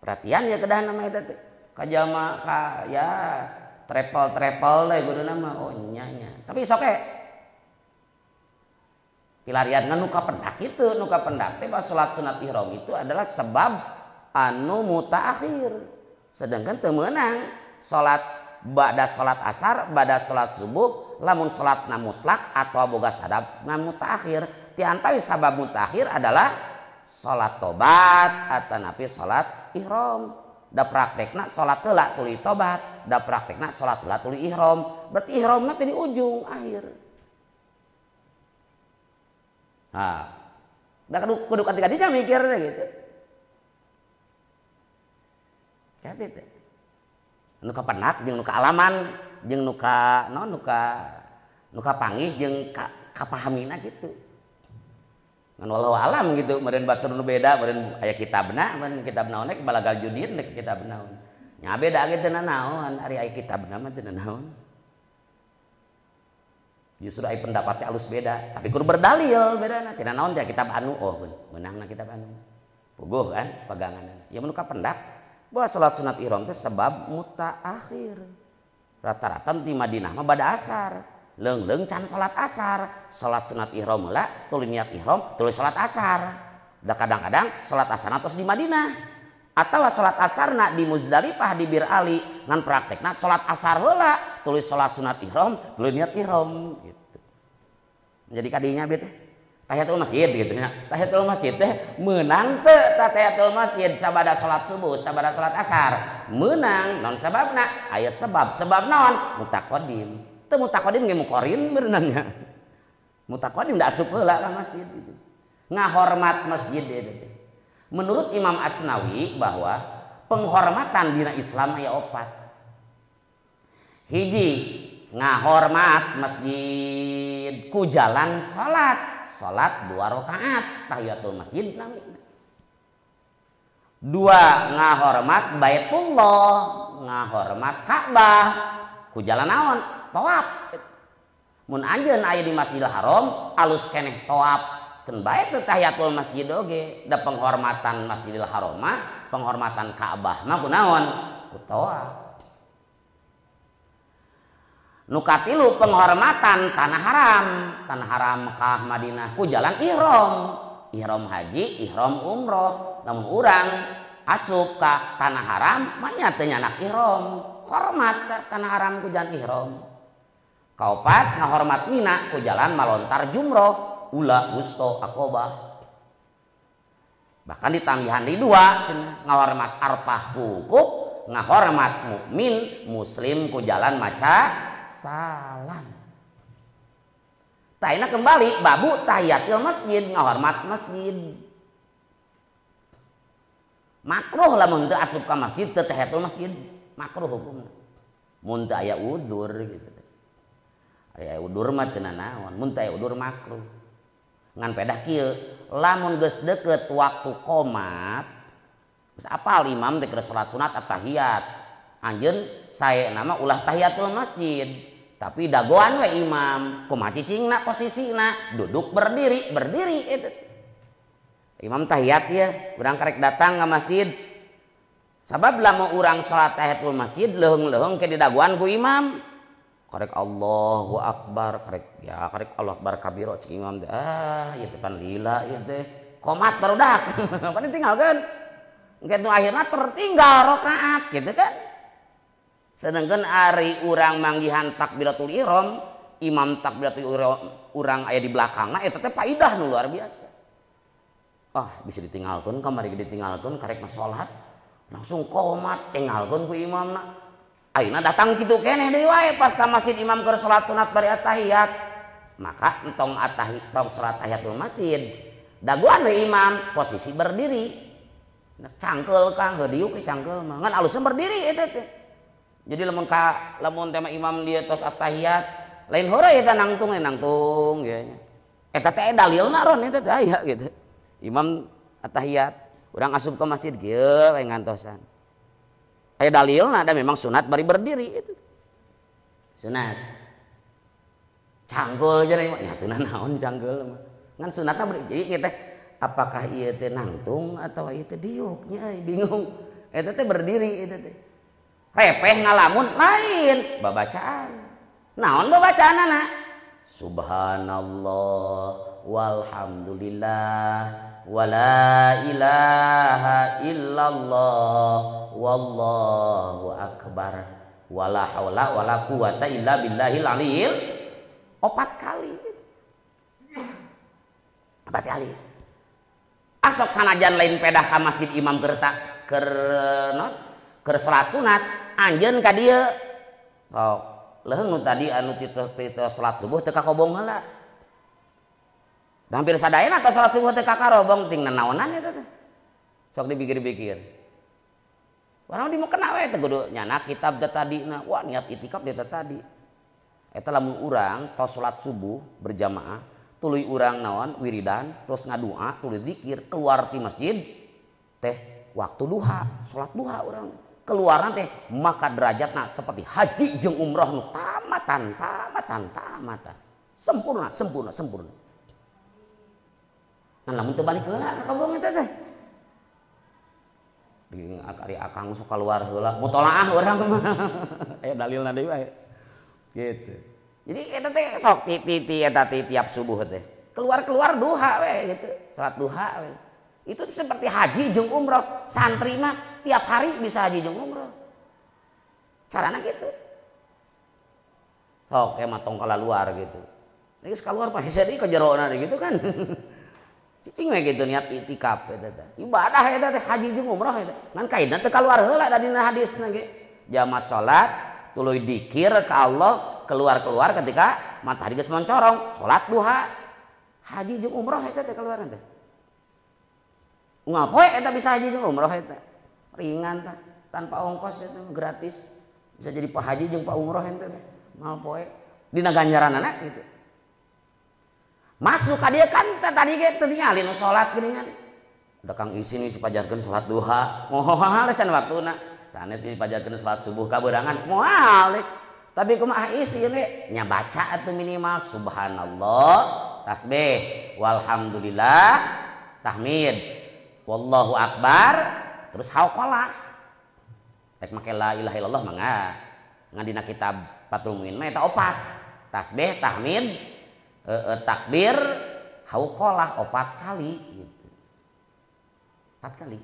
perhatian ya kedah nama eta teh kajama ka ya trepel deh guduna mah oh nya tapi sok pilarian ngan nuka pendak itu nuka pendak teh pas salat sunat ihram itu adalah sebab anu mutaakhir sedangkan teu meunang salat ba'da salat asar ba'da salat subuh lamun salatna mutlak atau boga sadab ngan mutaakhir ti antawi sabab mutaakhir adalah salat tobat atanapi salat ihram da praktekna salat heula tuluy tobat da praktekna salat heula tuluy ihram berarti ihramna teh di ujung akhir nah da kudu katiga mikirna gitu kate teh nu ka penak jeung nu ka alaman jeung nu ka naon nu ka panggih jeung ka pahamina gitu ngan walau alam gitu meureun batur nu beda meureun aya kitabna mun kitabna onek balagal judin nek kitabna nya beda ge teu naon ari aya kitabna mah teu naon justru aya pendapatnya alus beda tapi kudu berdalil bedana tina naon teh kitab anu oh meunangna kitab anu puguh kan peganganna ya mun ka pendak bahwa salat sunat ihram teh sebab mutaakhir rata-rata di Madinah mah bada asar leung-leung can salat asar salat sunat ihram heula tuluy niat ihram tuluy salat asar da kadang-kadang salat asarna tos di Madinah atawa salat asarna di Muzdalifah di Bir Ali ngan praktekna salat asar heula tuluy salat sunat ihram tuluy niat ihram gitu jadi kadinya beuh teh tahiyatul masjid gitu nya tahiyatul masjid teh meunang teu tahiyatul masjid sabada salat subuh sabada salat asar meunang naon sababna aya sebab naon mutaqaddim teu mutaqaddim ge muqarin beunangnya mutaqaddim da asup heula ka masjid gitu ngahormat masjid itu menurut Imam Asnawi bahwa penghormatan dina Islam aya 4 hiji ngahormat masjid ku jalan salat 2 rakaat tahiyatul masjid namina 2 ngahormat Baitullah ngahormat Ka'bah ku jalan naon tawaf mun anjeun aya di Masjidil Haram alus keneh tawaf keun bae teh tahiyatul masjid oge da penghormatan Masjidil Haram mah penghormatan Ka'bah mah kunaon ku tawaf nu katilu penghormatan tanah haram Mekah Madinah ku jalan ihram haji ihram umroh lamun urang asup ka tanah haram mah nya teu nyanak ihram hormat tanah haram ku jalan ihram kaopat ngahormat Mina ku jalan malontar jumroh ula wusta aqobah bahkan ditambahan di dua ngahormat arpah hukuk ngahormat mukmin muslim ku jalan maca salam. Taina kembali babu tahiyatul masjid ngahormat masjid. Makruh lamun teu asup ka masjid teu tahiyatul masjid makruh hukumna. Mun teu aya udzur gitu. Aya udzur mah teu naon, mun teu aya udzur makruh. Ngan pedah kieu, lamun geus deukeut waktu qomat, geus apal imam teh keur salat sunat at-tahiyat. Anjeun saena mah ulah tahiyatul masjid, tapi dagoan we imam, kumaha cicingna posisina, duduk berdiri itu. Imam tahiyat ya, urang karek datang ke masjid. Sabab lamun urang salat tahiyatul masjid leuheung-leuheung ke didaguan ku imam. Karek Allahu Akbar, karek Allah Akbar kabiro cik imam teh. Ieu teh pan lila ieu teh. Qomat barudak. Pan ditinggalkeun. Engke nu akhirna tertinggal rakaat gitu kan. Sedengkeun ari urang manggihan takbiratul ihram, imam takbiratul ihram urang aya di belakangna eta teh faidah nu luar biasa. Bisa ditinggalkan kamari ditinggalkan karek salat langsung qomat tinggalkan ku imamna ayeuna datang kitu keneh deui wae pas ka masjid imam keur salat sunat bari at-tahiyat maka entong at-tahiyat tong salat tahiyatul masjid daguan we imam posisi berdiri cangkeul kang heudiuk ke cangkeul mah ngan alusna berdiri eta teh jadi lamun tema imam dia tos at-tahiyat lain hore eta nangtung ya eta teh dalilna ron eta teh aya gitu. Imam at-tahiyat, urang asup ke masjid kieu we ngantosan. Aya dalilna da memang sunat bari berdiri itu. Sunat. Cangkeul jeung nya teu naon cangkeul mah. Ngan sunatna berdiri jadi teh apakah ieu teh nangtung atau ieu teh diuk nya bingung. Eta teh berdiri eta teh. Repeh ngalamun lain babacaan. Naon babacaanna? Subhanallah walhamdulillah wala ilaha illallah wallahu akbar wala haula wala quwata illa billahil aliyil 4 kali asok sanajan lain pedah ka masjid imam keur salat sunat anjeun ka dieu sok leuheung nu tadi anu ti salat subuh teu kakobong heula hampir sadayana atau salat subuh teh kakarobong ting naonan eta teh. Sok dipikir-pikir. Warna di mau kena we teh kudu nyana kitab teh tadina. Wah niat itikaf teh tadi. Eta lamun urang tos salat subuh berjamaah, tuluy urang naon wiridan, terus ngadua, tuluy zikir, keluar ti masjid teh waktu duha, salat duha urang. Keluaran teh maka derajatna seperti haji jeung umrah nu tamatan. Sempurna. Nah, lamun teu balik heula ka kabong eta teh. Di ari akang sok keluar heula, mutolaah urang mah. Aya dalilna deui wae. Gitu. Jadi eta teh sok tiap subuh teh. Keluar duha we gitu. Salat duha we. Itu seperti haji jeung umrah. Santri mah tiap hari bisa haji jeung umrah. Carana gitu. Sok mah tong kalaluar gitu. Geus kaluar mah hese deui ka jerona gitu kan. Cicing we gitu niat itikaf eta teh. Ibadah eta teh haji jeung umrah eta. Ngan kaidna teu kaluar heula da dina hadisna ge. Jamaah salat tuluy dikir ka Allah keluar ketika matahari geus mencorong, salat duha. Haji jeung umrah eta teh kaluaran teh. Unggal poe eta bisa haji jeung umrah eta. Ringan tah, tanpa ongkos itu gratis. Bisa jadi pak haji jeung pak umrah eta teh. Mal poe dina ganjaranana gitu. Masuk ka dieu kan tadi ge teu ningali nu salat geuningan. Da Kang Isin geus pajarkeun salat duha. Moal can waktuna. Sanes dipajarkeun salat subuh kabeurangan. Moal. Tapi kumaha Isin we nya baca atuh minimal subhanallah, tasbih, walhamdulillah, tahmid, wallahu akbar, terus hauqalah. Rek make la ilaha illallah mangga. Ngan dina kitab Fathul Muin mah eta 4. Tasbih, tahmid, takbir, hauqalah 4 kali gitu. 4 kali.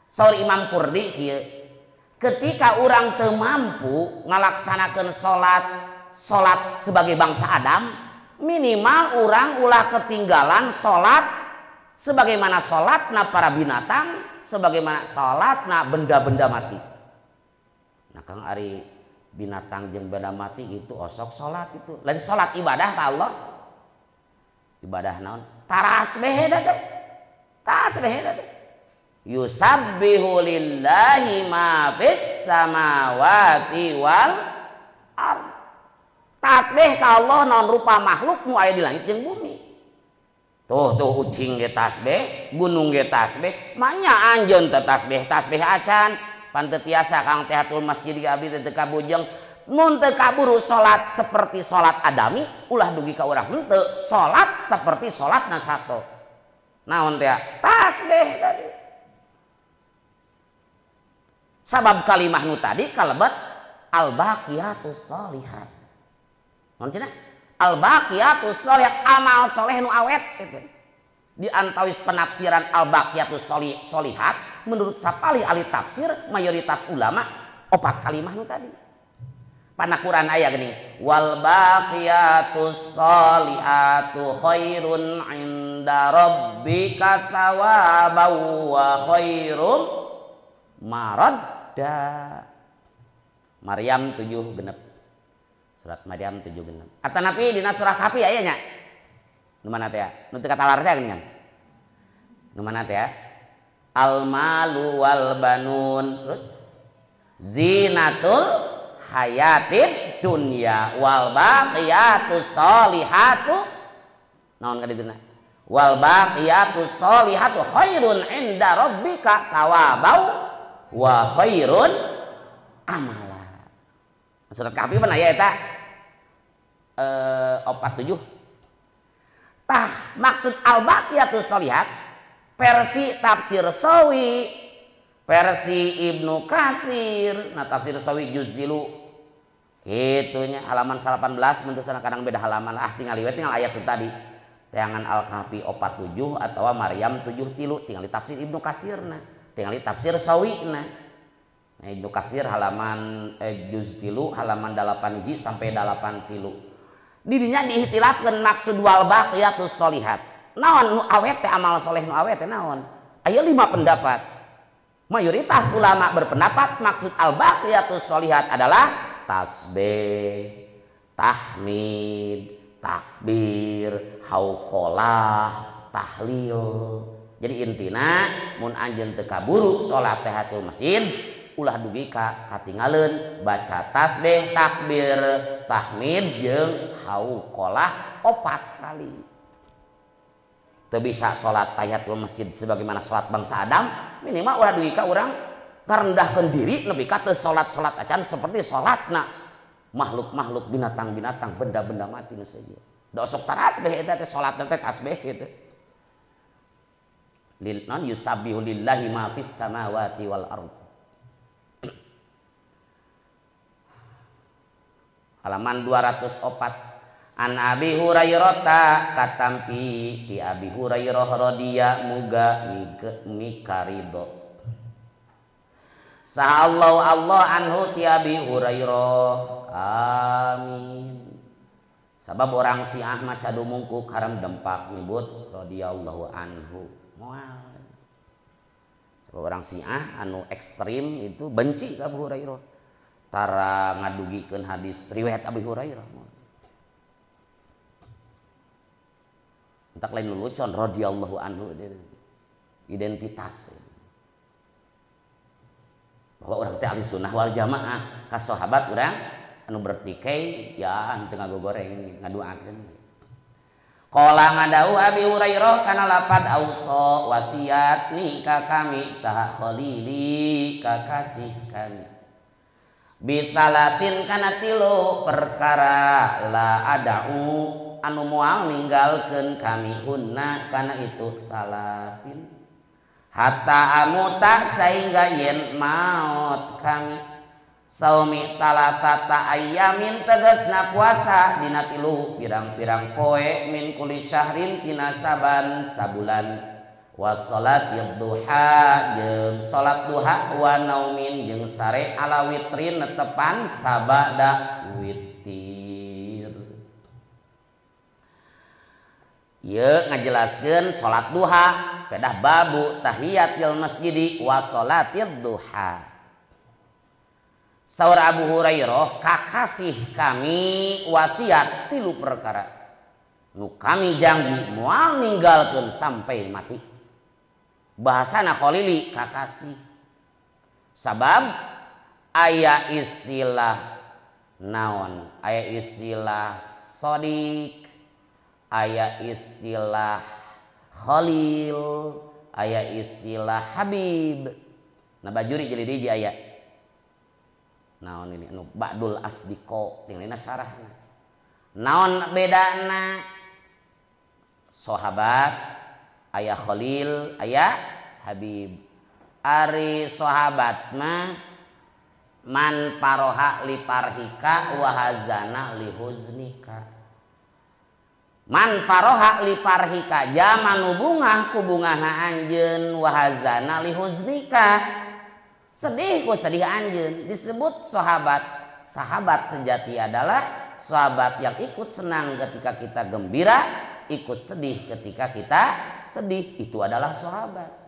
Saur Imam Qurdi kieu, ketika orang teu mampu ngalaksanakeun salat sebagai bangsa Adam, minimal orang ulah ketinggalan salat sebagaimana salatna para binatang, sebagaimana salatna benda-benda mati. Nah Kang ari binatang jeung benda mati itu osok salat itu. Lain salat ibadah ka Allah. Ibadah naon? Tarasbih eta teh. Tasbih eta teh. Yusabbihu lillahi ma fis samawati wal ard. Tasbih ka Allah naon rupa makhluk nu aya di langit jeung bumi. Tuh ucing ge tasbih, gunung ge tasbih, manya anjeun teh tasbih acan. Panteu tiasa Kang teh atul masjid ge abdi teh kabujeng. Mun teu kaburu salat seperti salat adami, ulah dugi ka urang henteu salat seperti salatna sato. Naon teh? Tasbih tadi. Sabab kalimah nu tadi kalebet al-baqiyatus sholihat. Naon cenah? Al-baqiyatus sholihat, amal soleh nu awet gitu. Di antawis penafsiran al-baqiyatus sholihat menurut sapalih ahli tafsir mayoritas ulama opat kalimah nu tadi. Pana Quran aya geuning wal baqiyatus sholihatu khairun inda rabbika thawaban wa khairum marad. Maryam 7 genep. Surat Maryam 7 genep. Atanapi dina surah Kahfi aya nya. Nu mana teh? Nu teu katalar teh geuningan. Nu mana teh? Al malu wal banun. Terus zinatul hayatid dunya wal baqiyatus sholihatu naon ka dituna? Wal baqiyatus sholihatu khairun inda rabbika thawabau wa khairun amala. Surat Kahfi mana aya eta? 47. Tah maksud al-baqiyatus sholihat versi tafsir Sawi, versi Ibnu Katsir, nah tafsir Sawi juzzilu kitunya halaman 18 mun sana kadang beda halaman tinggal liwet tinggal ayat itu tadi. Tayangan Al-Kahfi 47 atau Maryam 73 tinggal di tafsir Ibnu Katsirna. Tinggali tafsir Sawina. Nah, Ibnu Katsir halaman juz 3 halaman 8 hiji sampai 8 tilu. Didinya diihtilafkeun maksud wal baqiyatus sholihat. Naon nu awet teh amal soleh nu awet teh naon? Aya 5 pendapat. Mayoritas ulama berpendapat maksud al baqiyatus sholihat adalah tasbih, tahmid, takbir, hauqalah, tahlil. Jadi intina mun anjeun teu kaburu salat tahiyatul masjid ulah dugi ka katingaleun baca tasbih, takbir, tahmid jeung hauqalah 4 kali. Teu bisa salat tahiyatul masjid sebagaimana salat bangsa Adam, minimal ulah dugi ka urang ngarendahkeun diri nepi ka teu salat-salat acan seperti salatna makhluk-makhluk binatang-binatang benda-benda mati nu saja. Da sok tasbih eta teh salatna teh tasbih kitu. Non yusabbihu lillahi ma fis samawati wal ard. Halaman 204. An Abi Hurairah katampi ti Abi Hurairah radhiya muga mikarido. Sa'allahu Allah anhu ti Abi Hurairah. Amin. Sabab orang Syiah mah cadu mungkuk haram dempak nyebut radhiyallahu anhu. Moal. Orang Syiah anu ekstrim itu benci ka Abu Hurairah. Tara ngadugikeun hadis riwayat Abu Hurairah. Entak lain lelucon radhiyallahu anhu identitas. Bahwa orang teh ahli sunnah wal jamaah ka sahabat urang anu bertikai ya henteu ngagogoreng ngaduakeun. Qala ngadau Abi Hurairah kana lapad auso wasiat ni ka kami saha khalili kakasih kami. Bitalatin kana 3 perkara la adau anu moal ninggalkeun kami hunna kana itu salasin. Hatta amuta sehingga yen maut kami. Saumi salasata ayamin tegasna puasa dina 3 pirang-pirang poe min kulli syahrin tina saban sabulan. Was salatid duha jeung salat duha wa naumin jeung sare ala witrin netepan sabada witir. Ieu ngajelaskeun salat duha pedah babu tahiyatil masjidi wa salatid duha. Saur Abu Hurairah, kakasih kami wasiat 3 perkara nu kami janji moal ninggalkeun sampai mati. Bahasana khalili kakasih. Sabab aya istilah naon? Aya istilah sodik, aya istilah khalil, aya istilah habib. Nah bajuri jadi diji aya naon ini anu ba'dul asdiqo tinggalina sarahna. Naon bedana? Sahabat aya khalil, aya habib. Ari sahabat mah man paroha li parhika wa hazana li huznika. Man paroha li parhika jaman bungah ku bungahna anjeun wa hazana li huznika. Sedih ku sedih anjeun. Disebut sahabat. Sahabat sejati adalah sahabat yang ikut senang ketika kita gembira, ikut sedih ketika kita sedih. Itu adalah sahabat.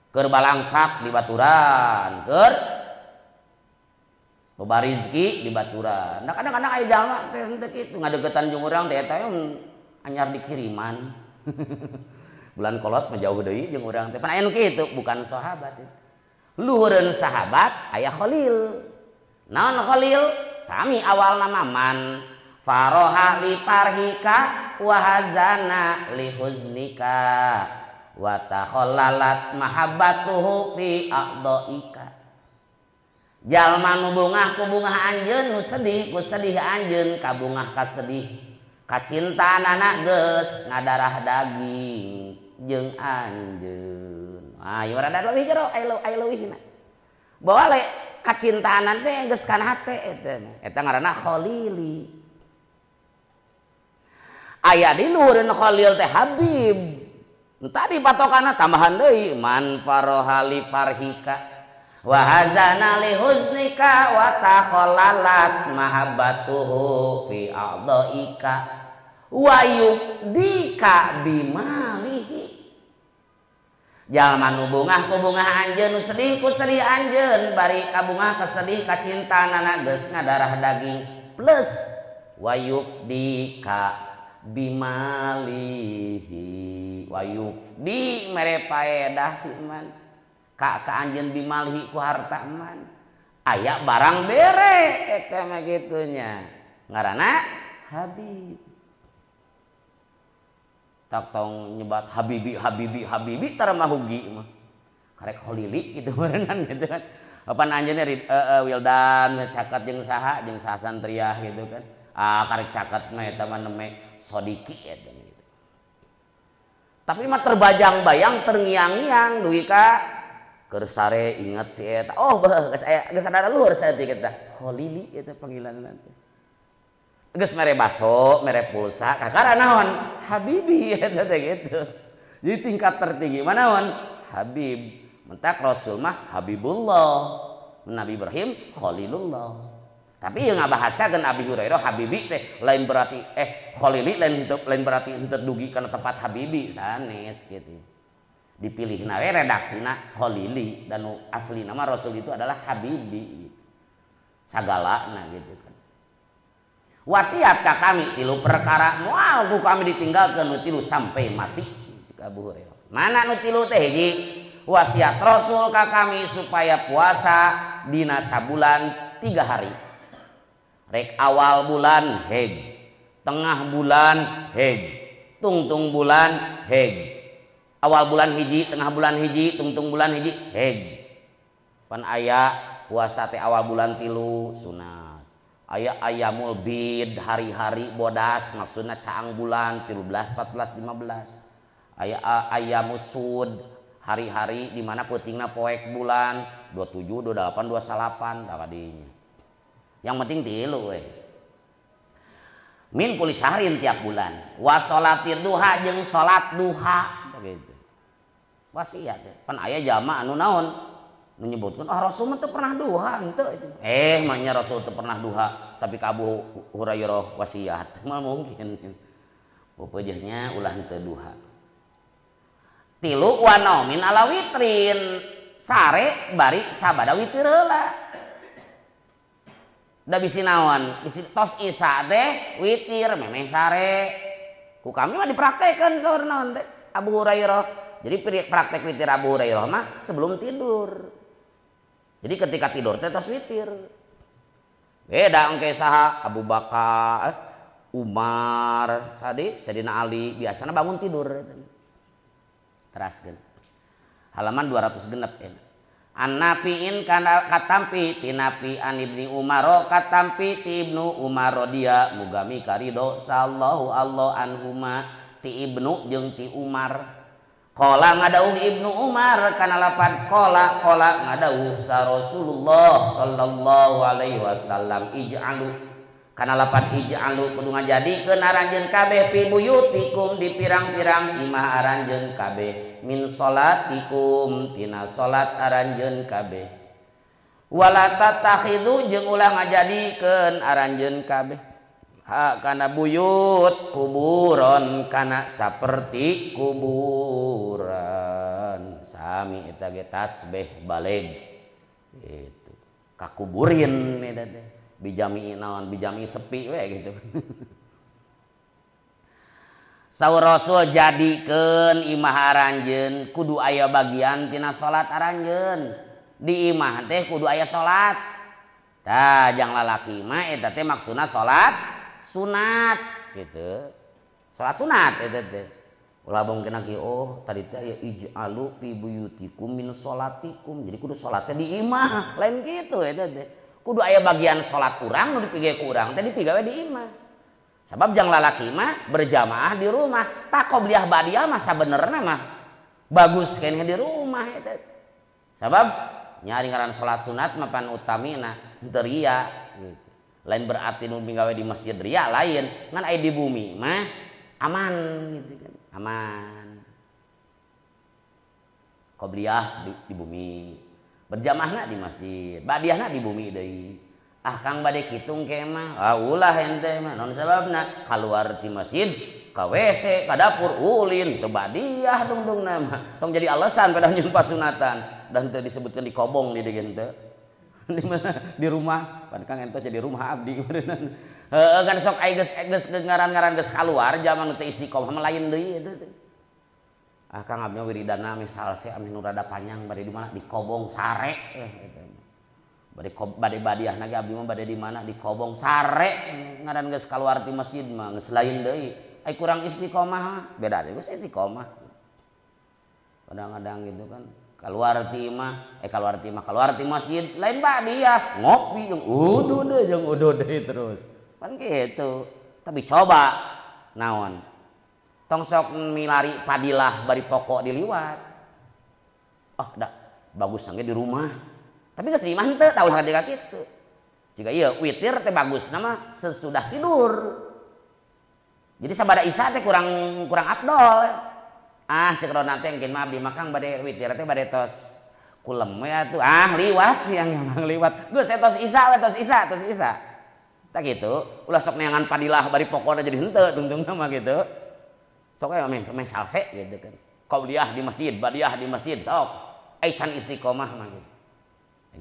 Keur balangsak di baturan, keur loba rizki di baturan. Nah kadang-kadang aya jalma teh henteu kitu ngadegetan jeung urang teh eta anyar dikiriman. Bulan kolot mah jauh deui jeung urang teh. Pan aya nu kitu bukan sahabat itu. Luhureun sahabat aya khalil. Naon khalil? Sami awal nama man faroha li parhika wa hazana li huznika wa takhallalat mahabbatuhu fi a'dhaika. Jalma nu bungah ku bungah anjeun, nu sedih ku sedih anjeun, kabungah ka sedih. Kacintaanana geus ngadarah daging jeung anjeun. Ayo rada leuwih jero aya leuwihna. Bawa le kacintaan teh geus kana hate eta ngaranna khalili. Aya di luhureun khalil teh habib. Tadi patokana tambahan deui man faroha li farhika wa hazana li huznika wa takhallalat mahabbatuhu fi a'dhaika wa yufdika bimalihi. Jalma nu bungah ku bungah anjeun, nu sedih ku sedih anjeun, bari kabungah kesedih kacintaanana geus ngadarah daging plus wa yufdika bimalihi. Wa yufdi mere paedah si man ka anjeun bimalihi ku harta man. Aya barang bere eta mah gitunya. Ngaranna habib. Tak tong nyebat habibi habibi habibi tara mah hugi mah karek holili gitu berenang gitu kan. Apan anjeunna Wildan caket jeung saha jeung sasantriah gitu kan. Karek caket mah eta mah neme sodiki eta gitu. Tapi mah terbajang-bayang terngiang-ngiang duwi ka keur sare inget si eta. Oh geus aya geus ada luhur saeutik eta. Holili eta panggilanna teh. Geus mere baso, mere pulsa, kakara naon? Habibi eta teh gitu. Jadi tingkat tertinggi mana naon? Habib. Mentak Rasul mah Habibullah. Nabi Ibrahim Khalilullah. Tapi yang ngabahasakeun Abi Hurairah Habibi teh lain berarti Khalili lain berarti henteu dugi kana tempat Habibi sanes gitu. Dipilihna we redaksina Khalili dan asli nama Rasul itu adalah Habibi. Sagalana gitu kan. Wasiat ka kami 3 perkara moal ku kami ditinggalkeun nu 3 sampai mati ka Abu Hurairah. Mana nu 3 teh hiji wasiat Rasul ka kami supaya puasa dina sabulan 3 hari. Rek awal bulan heg, tengah bulan heg, tungtung bulan heg. Awal bulan hiji, tengah bulan hiji, tungtung bulan hiji heg. Pan aya puasa teh awal bulan 3 sunat. Aya ayamul bid hari-hari bodas maksudna caang bulan 13, 14, 15. Aya ayamus sud hari-hari di mana peutingna poek bulan 27, 28, 29 tawadinya. Yang penting 3 we. Min kulli syahrin tiap bulan. Wa sholatir duha jeung salat duha gitu. Wasiat pan aya jama anu naon? Menyebutkan Rasul teu pernah duha henteu itu. Manya Rasul teu pernah duha tapi ka Abu Hurairah wasiat. Mal mungkin. pupujehnya ulah henteu duha. Tilu wa naumin ala witrin, sare bari sabada witir heula. Da bisi naon? Bisi tos isya teh witir memeh sare. Ku kami mah dipraktekeun saur naon teh Abu Hurairah. Jadi praktek witir Abu Hurairah mah sebelum tidur. Jadi ketika tidur teh tos witir. Beda engke saha Abu Bakar, Umar, Sayyidina Ali biasana bangun tidur. Teraskeun. Halaman 200 genep ya. An-nafi'in kana katampi ti nafi an Ibni Umar katampi ti Ibnu Umar dia mugami karido sallallahu Allah anhuma ti Ibnu jeung ti Umar. Qala ngadauh Ibnu Umar kana lapan qala ngadauh sa Rasulullah sallallahu alaihi wasallam ij'alu kana lapan ij'alu kudu ngajadikeun aranjeun kabeh fi buyutikum di pirang-pirang imah aranjeun kabeh min salatikum tina salat aranjeun kabeh wala tatakhidu jeung ulah ngajadikeun aranjeun kabeh kana buyut kuburon kana saperti kuburan sami eta ge tasbih baleg gitu kakuburin eta teh bijami naon bijami sepi we gitu. Saur Rasul jadikeun imah aranjeun kudu aya bagian tina salat aranjeun di imah teh kudu aya salat tah jang lalaki mah eta teh maksudna salat sunat gitu. Salat sunat eta teh. Ulah bongkeun kieu oh tadi teh aya ij'alu fi buyutikum min salatikum. Jadi kudu salatnya di imah, lain kitu eta teh. Kudu aya bagian salat urang nu dipige ku urang teh dipigawe di imah. Sabab jang lalaki mah berjamaah di rumah. Tak qobliyah badiah mah sabenerna mah bagus keneh di rumah eta. Sabab nyari ngaran salat sunat mah pan utamina teu ria gitu. Lain berarti nu gawe di masjid ria lain ngan aya di bumi mah aman gitu kan aman qobliyah di bumi berjamaahna di masjid badiahna di bumi deui kang bade kitu engke mah ulah ente mah naon sababna kaluar ti masjid ka WC ka dapur ulin teu badiah dungdungna mah tong jadi alasan pada nyun pasunatan dan teu disebutkeun di kobong di dieu teu di mana di rumah pan kang ento jadi rumah abdi kan sok aya geus ngaran-ngaran geus kaluar zaman teh istiqomah mah lain deui eta teh kang abdi wiridana misal se anu rada panjang bade di mana di kobong sare eta bade badiahna ge abdi mah bade di mana di kobong sare ngaran geus kaluar ti masjid mah geus lain deui ai kurang istiqomah beda deui geus istiqomah kadang-kadang gitu kan keluar ti masjid lain badiah ngopi jeung udud deui terus kan kitu tapi coba naon tong sok milari padilah bari pokok diliwat da bagus sange di rumah tapi geus di imah teu tahu saketika kitu jika ieu witir teh bagusna mah sesudah tidur jadi sabada isya teh kurang afdol cek rona teh engkeun mah abdi makang bade witir teh bade tos kulem we atuh liwat siang yang liwat geus tos isya tak gitu ulah sok neangan padilah bari pokona jadi henteu tungtungna mah gitu sok aya meh salse gitu kan qauliyah di masjid badiah di masjid sok can istiqomah mah gitu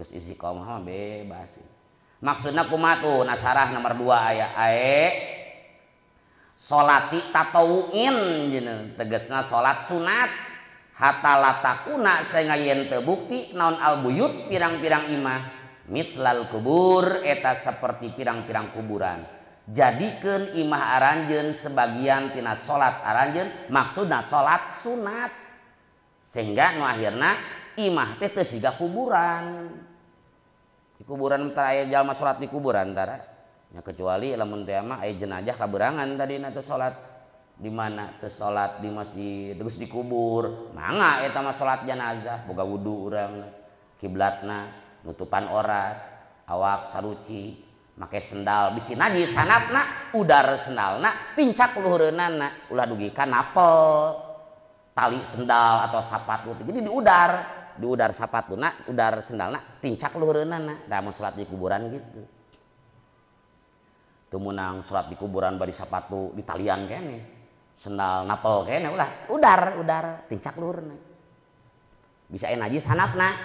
geus istiqomah mah bebas maksudna kumaha tuh nasarah nomor 2 aya solati tatawuin tegesna salat sunat hatta latakuna sehingga yen teu bukti naon albuyut pirang-pirang imah mitlal kubur eta seperti pirang-pirang kuburan jadikeun imah aranjeun sebagian tina salat aranjeun maksudna salat sunat sehingga nu akhirna imah teh teu siga kuburan di kuburan tara aya jalma salat di kuburan tara ya kecuali lamun teh mah aya jenazah kaberangan tadina teh salat di mana teh salat di masjid terus dikubur mangga eta mah salat jenazah boga wudu urang kiblatna nutupan aurat awak saruci make sendal bisi najis sanatna udar sendalna pincak luhureunana ulah dugikan apel tali sendal atau sapatu jadi di udar sapatuna udar sendalna pincak luhureunana da mun salat di kuburan gitu tumunang salat di kuburan bari sapatu di talian kene sendal napel kayaknya ulah udar tincak luhurna bisa aya najis handapna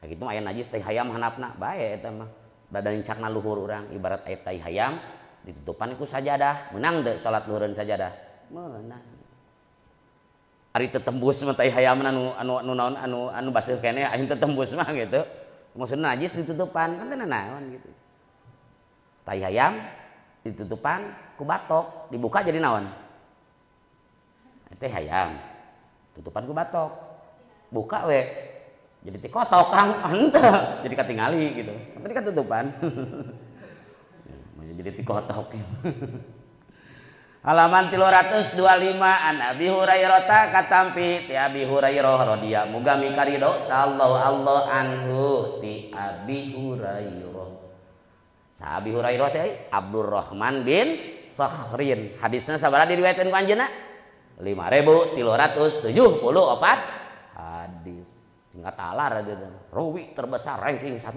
kayak gitu aya najis tai hayam handapna bae eta mah da nincakna luhur urang ibarat aya tai hayam ditutupan ku sajadah menang teu salat luhureun sajadah meunang ari teu tembus mah tai hayam anu baseuh keneh aing teu tembus mah gitu maksudna najis ditutupan kan teu naon gitu tai hayam ditutupan ku batok dibuka jadi naon teh hayam tutupan ku batok buka we jadi tikotok kang henteu jadi katingali gitu tadi kan tutupan jadi tikotok halaman 325 an Abi Hurairah katampi ti Abi Hurairah radhiyallahu muga mikarido sallallahu Allah anhu ti Abi Hurairah sa Abi Hurairah teh Abdurrahman bin Sakhrin hadisna sabaraha diriwayatkeun ku anjeunna 5.374 hadis tingkat talar gitu rawi terbesar ranking 1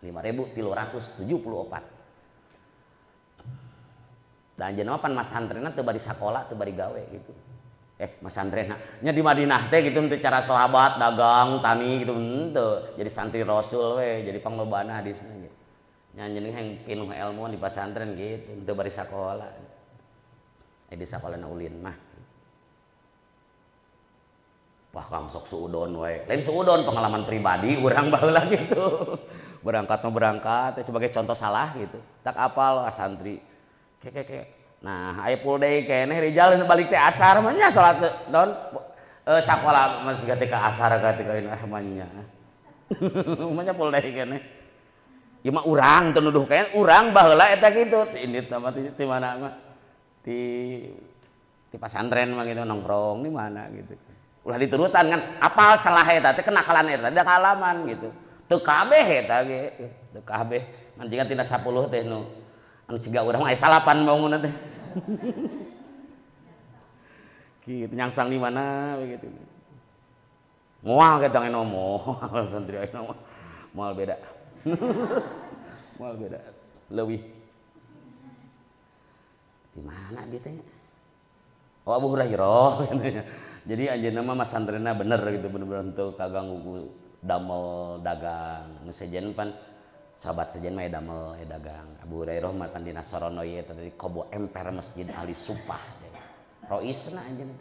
5.374 dan jenama pan mas santrena teu bari sakola teu bari gawe gitu mas santrena nya di Madinah teh gitu teu cara sahabat dagang tani gitu henteu jadi santri Rasul we jadi panglobana hadisna gitu nya jeung pinuh ilmu di pasantren gitu teu bari sakola di sakolana ulin mah wah kang sok suudon we lain suudon pengalaman pribadi urang baheula gitu berangkat sebagai contoh salah gitu tak apal santri keke nah aya full day keneh rijal balik teh asar mah nya salat don sakola masih ketika asar ketika ini manya manya full day keneh ieu mah urang teu nuduh kaen urang baheula eta kitu indit mah ti mana mah di pasantren mah gitu nongkrong di mana gitu ulah diturutan kan apal celah eta teh kenakalan eta da kalaman gitu teu kabeh eta ge teu kabeh ngan jiga tina 10 teh nu anu ciga urang mah aya 8 bangunna teh kitu nyangsang di mana begitu moal kita ngeno moal santri ayeuna mah moal beda moal beda leuwih di mana dia tanya oh Abu Hurairah katanya jadi anjeunna mah mas santrena bener gitu bener-bener teu kaganggu damel dagang nu sejen pan sahabat sejen mah damel dagang Abu Hurairah mah pan dina Sorono ieu tadi kobo emper Masjid Ali Supah roisna anjeunna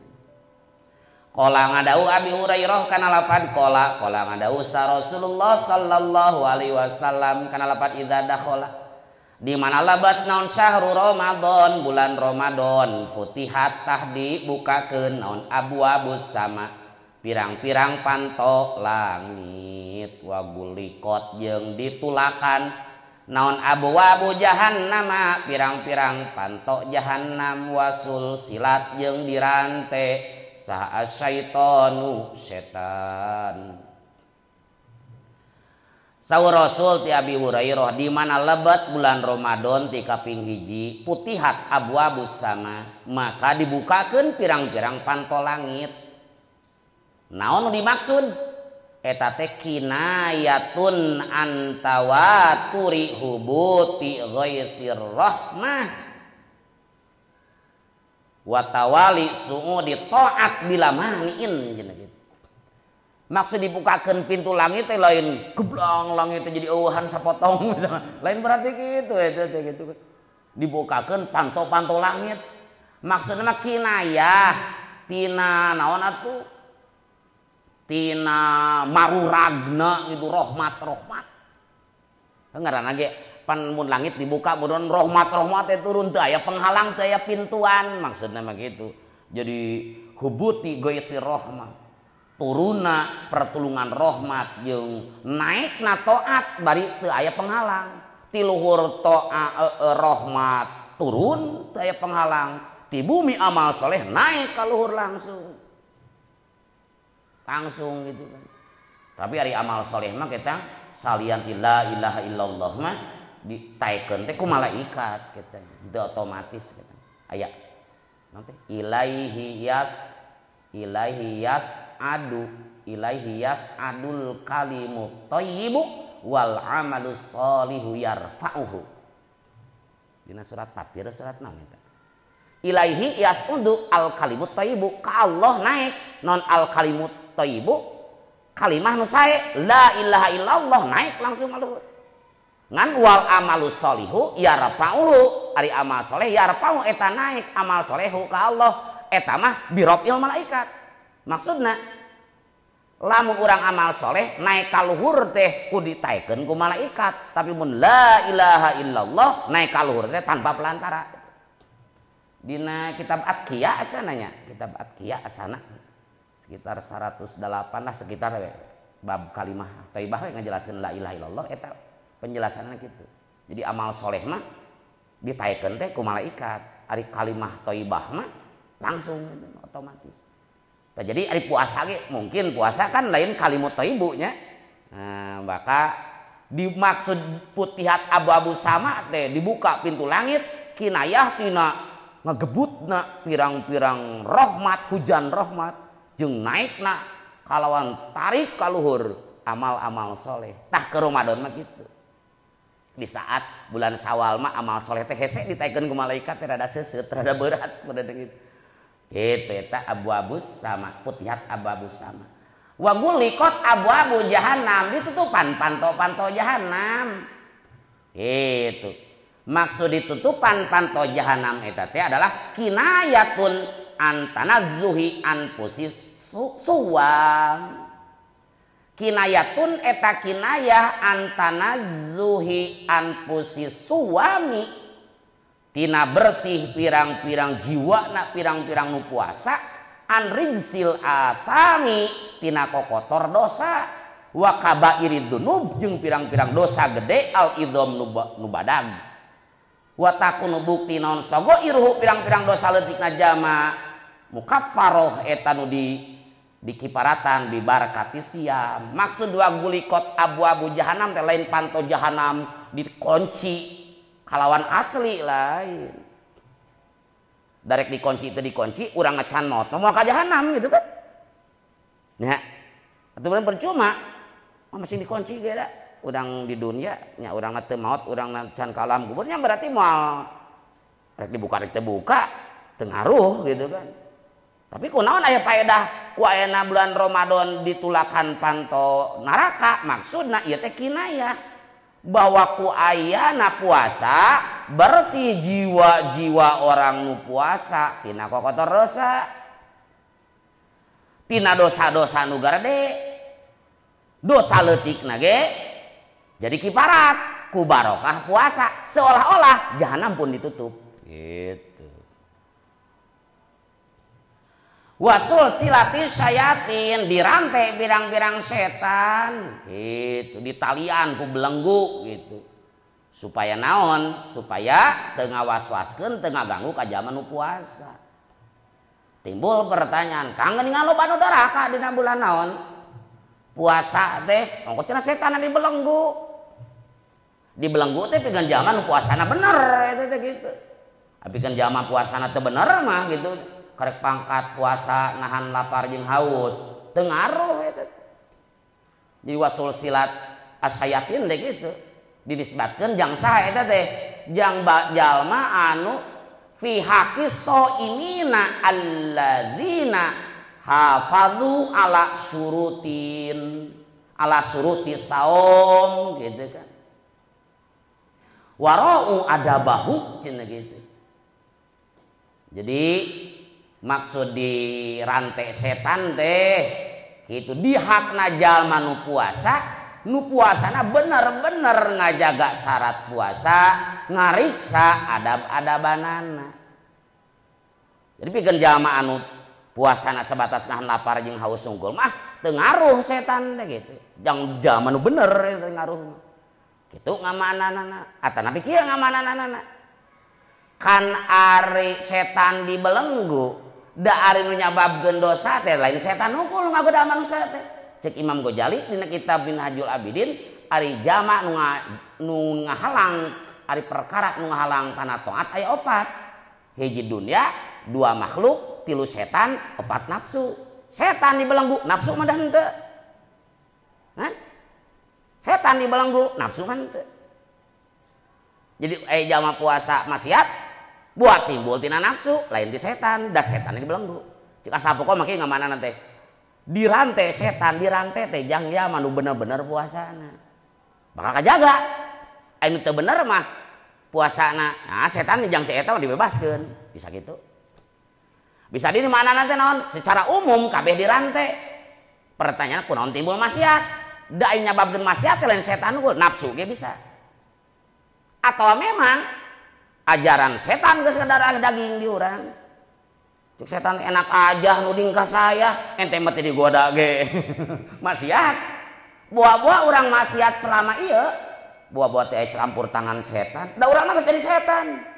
qala ngadau Abi Hurairah kana lapad qala ngadau sa Rasulullah sallallahu alaihi wasallam kana lapad idza dakhala di mana labat naon syahrul Ramadan bulan Ramadan futihat tah dibukakeun naon abwabus sama pirang-pirang panto langit wa gulikot jeung ditulakan naon abwabu jahannam pirang-pirang panto jahannam wasul silat jeung dirante saha syaitanu setan Saur Rasul ti Abi Hurairah di mana lebat bulan Ramadan ti kaping hiji putihat abwabus sama maka dibukakeun pirang-pirang panto langit. Naon nu dimaksud? Eta teh kinayatun antawaturi hubuti ghaitsir rahmah wa tawali su'udi ta'at bila maniin cenah kitu. Maksud dibukakan pintu langit teh lain geblang langit jadi eueuhan sapotong lain berarti gitu gitu dibukakan panto-panto langit maksudna kinayah tina naon atuh tina maruragna gitu rahmat ngaranna ge pan mun langit dibuka mun rahmat teh turun teh aya penghalang teh aya pintuan maksudna mah gitu jadi hubuti ghaitsir rahmah turuna pertulungan rahmat jeung naikna taat bari teu aya penghalang ti luhur rahmat turun teu aya penghalang ti bumi amal soleh naik ka luhur langsung gitu kan tapi ari amal soleh mah kita salian la ilaha illallah mah ditaikeun teh ku malaikat kita itu otomatis kita aya nanti ilaihi yas'adul kalimut thayyibu wal amalus sholihu yarfa'uhu dina surat Fatir surat naon eta ilaihi yasudu al kalimut thayyibu ka Allah naik non al kalimut thayyibu kalimah nu sae la ilaha illallah naik langsung maluhur ngan wal amalus solihu yarfa'uhu ari amal soleh yarfa'u eta naik amal solehu ka Allah eta mah birofil malaikat maksudna lamun urang amal soleh naik ka luhur teh ku ditaikeun ku malaikat tapi mun la ilaha illallah naik ka luhur teh tanpa pelantara dina kitab Atqiya asananya kitab Atqiya asana sekitar 108 lah sekitar bab kalimah thayyibah we ngajelaskeun la ilaha illallah eta penjelasanna kitu jadi amal soleh mah ditaikeun teh ku malaikat ari kalimah thayyibah mah langsung otomatis. Nah, jadi ari puasa ge mungkin puasa kan lain kalimut thayyibunya. Nah, maka dimaksud putihat abu-abu sama teh dibuka pintu langit kinayah tina ngagebutna pirang-pirang rahmat hujan rahmat jeung naikna kalawan tarik ka luhur amal-amal soleh. Tah ke Ramadan mah kitu. Di saat bulan Syawal mah amal soleh teh hese ditaikeun ku malaikat teh rada seuseut rada berat pada gitu. Itu eta abu-abu sama putihat abu-abu sama wa gulikot abu-abu jahanam ditutupan panto-panto jahanam itu maksud ditutupan panto jahanam eta teh adalah kinayatun antanazzuhi anfusis suwam kinayatun eta kinayah antanazzuhi anfusis suwami tina bersih pirang-pirang jiwa na pirang-pirang nu puasa an rijsil athami tina kokotor dosa wa kabairi dzunub jeung pirang-pirang dosa gede al idzam nu badag wa takunu bukti naon sogo irhu pirang-pirang dosa leutikna jama mukaffaroh eta nu dikiparatan bi barakati siam maksud wa gulikot abu-abu jahanam teh lain panto jahanam dikunci kalawan asli lain darek dikunci urang ngecan maut mau ka jahanam gitu kan nya atuh percuma masih dikunci ge da urang di dunia nya urang teu maut urang can ka alam kuburnya berarti moal rek dibuka rek teu buka teu ngaruh gitu kan tapi kunaon aya paedah ku ayeuna bulan Ramadan ditulakan panto neraka maksudna ieu teh kinayah bahwa ku ayana puasa bersih jiwa-jiwa orang nu puasa tina kokotor dosa tina dosa-dosa nu gede dosa leutikna ge jadi kiparat ku barokah puasa seolah-olah jahanam pun ditutup gitu. Wasul silati syayatin dirantai pirang-pirang setan gitu ditalian ku belenggu gitu supaya naon supaya teu ngawas-waskeun teu ngaganggu ka jaman nu puasa timbul pertanyaan kang geuning ngaloba nu doraka dina bulan naon puasa teh ongko cenah setan dibelenggu teh pikeun jaman nu puasana bener eta teh gitu pikeun jaman puasana teu bener mah gitu karek pangkat puasa nahan lapar jeung haus teu ngaruh eta jadi wasul silat asyayatin teh gitu dinisbatkeun jang saha eta teh jang jalma anu fi haqqis shaimina alladzina hafadzu ala suruti saum gitu kan warau adabahu cenah gitu jadi maksud di rantai setan teh gitu di hakna jalma nu puasana bener-bener ngajaga syarat puasa ngariksa adab-adabanana jadi pikeun jalma anu puasana sebatas nahan lapar jeung haus sungkul mah teu ngaruh setan teh gitu jang jalma nu bener teu ngaruh kitu ngamananana atanapi kieu ngamananana kan ari setan dibelenggu da ari nu nyababkeun dosa teh lain setan hukul ngagoda manusia teh cek Imam Ghazali dina kitab Minhajul Abidin ari jama nu ngahalang ari perkara nu ngahalang kana taat aya 4 hiji dunia 2 makhluk 3 setan 4 nafsu setan dibelenggu nafsu mah henteu setan dibelenggu nafsu mah henteu jadi jama puasa maksiat buat timbul tina nafsu lain ti setan, da setan dibelenggu. Cik asapuko make ngamana nanti dirantai setan, dirantai teh jang ya manu bener-bener puasana bakal kajaga. Anu teu bener mah puasana, nah setan jang si eta dibebaskeun, bisa gitu. Bisa di mana nanti naon secara umum kabeh dirantai. Pertanyaan kunaon timbul maksiat? Da nyababkeun maksiat lain setan unggul, nafsu ge bisa. Atau memang ajaran setan geus darah daging di urang. Cuk setan enak aja nuding ka saya, ente mah teu digoda ge. Maksiat. Buah-buah urang maksiat selama ieu, buah-buah teh campur tangan setan. Da urang mah jadi setan.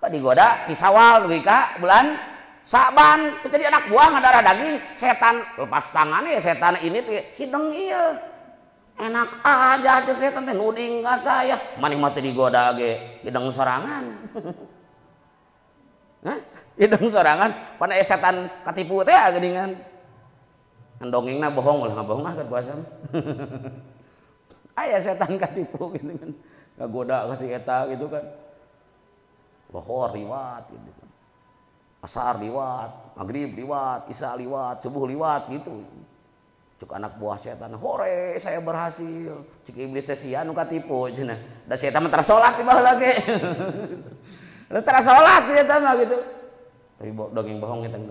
Kok digoda ti Sawal dugi ka bulan Saban, jadi anak buah ngadarah daging, setan lepas tangannya setan ini tuh hidung ieu. Enak aja cek setan teh nuding ka saya, maning mah teu digoda ge hidung sorangan. Hah? Hidung sorangan, pan aya setan katipu teh geuningan. Ndongengna bohong ulah ngabohong mah puasa. Aya setan katipu geuningan. Ngagoda ka si eta gitu kan. Lohor liwat gitu. Asar liwat, maghrib liwat, isya liwat, subuh liwat gitu. Cuk anak buah setan, hore saya berhasil. Cik iblis teh sia nu katipu cenah. Da setan mah tara salat di baheula ge. Tara salat eta mah gitu. Tapi dongeng bohong eta.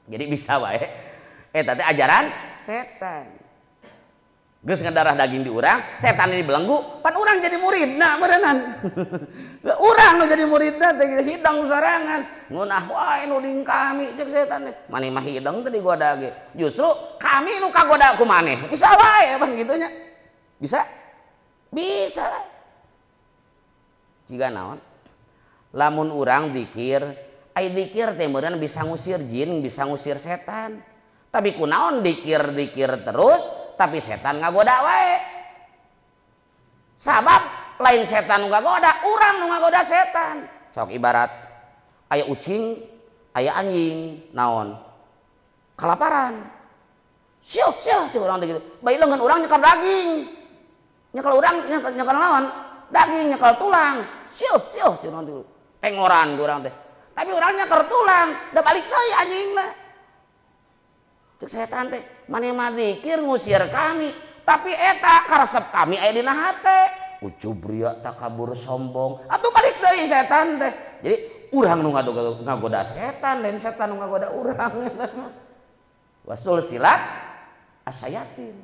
Jadi bisa wae. Eta teh ajaran setan. Geus ngadarah daging di urang, setan ini belenggu, pan urang jadi muridna berenang. Urang nu jadi muridna teh hidang sorangan. Ngunah wae nuding kami cek setan teh. Maneh mah hidang teh digoda ge. Justru kami nu kagoda ku maneh. Bisa wae pan kitu nya. Bisa? Bisa. Jiga naon? Lamun urang zikir, ai zikir teh meureun bisa ngusir jin, bisa ngusir setan. Tapi kunaon dikir-dikir terus tapi setan ngagoda wae. Sabab lain setan nu ngagoda, urang nu ngagoda setan. Sok ibarat aya ucing, aya anjing, naon? Kalaparan. Syuh urang teh gitu. Bae leungeun urang nyekel daging. Nyekel urang nyekel naon? Daging nyekel tulang. Syuh urang teh. Tengoran urang teh. Tapi urang nyekel tulang, da balik deui anjingna. Cek setan teh maneh mah zikir ngusir kami tapi eta karesep kami aya dina hate ucub ria takabur sombong atuh balik deui setan teh. Jadi urang nu ngagoda setan lain setan nu ngagoda urang. Wasul silat asyayatin.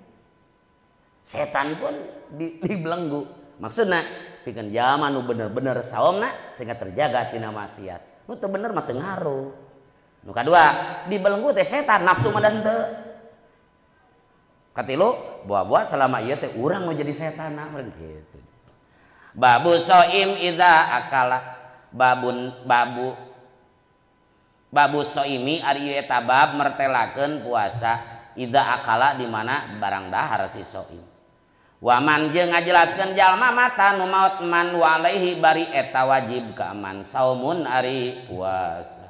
Setan pun dibelenggu. Maksudna pikeun jalma nu bener-bener saomna sehingga terjaga tina maksiat. Nu teu bener mah teu ngaruh. Nu kadua dibelenggu teh setan nafsu mah teu. Katilu buah-buah selama ieu teh urang mau jadi setan meureun kitu. Babu soim idza akala babu soimi ari ieu eta bab mertelakeun puasa idza akala di mana barang dahar si soim. Waman jeung ngajelaskeun jalma mata nu maot man wa alaihi bari eta wajib ka man saumun ari puasa.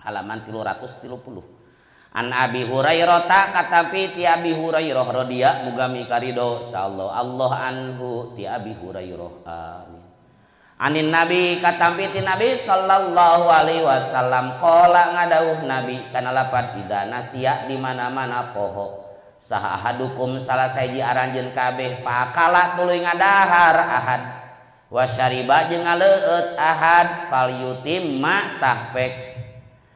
Halaman 330. An Abi Hurairah katapi ti Abi Hurairah radhiya muga mikarido sallallahu Allah anhu ti Abi Hurairah amin. Anin Nabi katapi ti Nabi sallallahu alaihi wasallam qala ngadauh Nabi kana lapat idza nasiya di mana-mana poho saha ahadukum salah saji aranjeun kabeh pakala tuluy ngadahar ahad wasyariba jeung ngaleut ahad falyutimma tahpek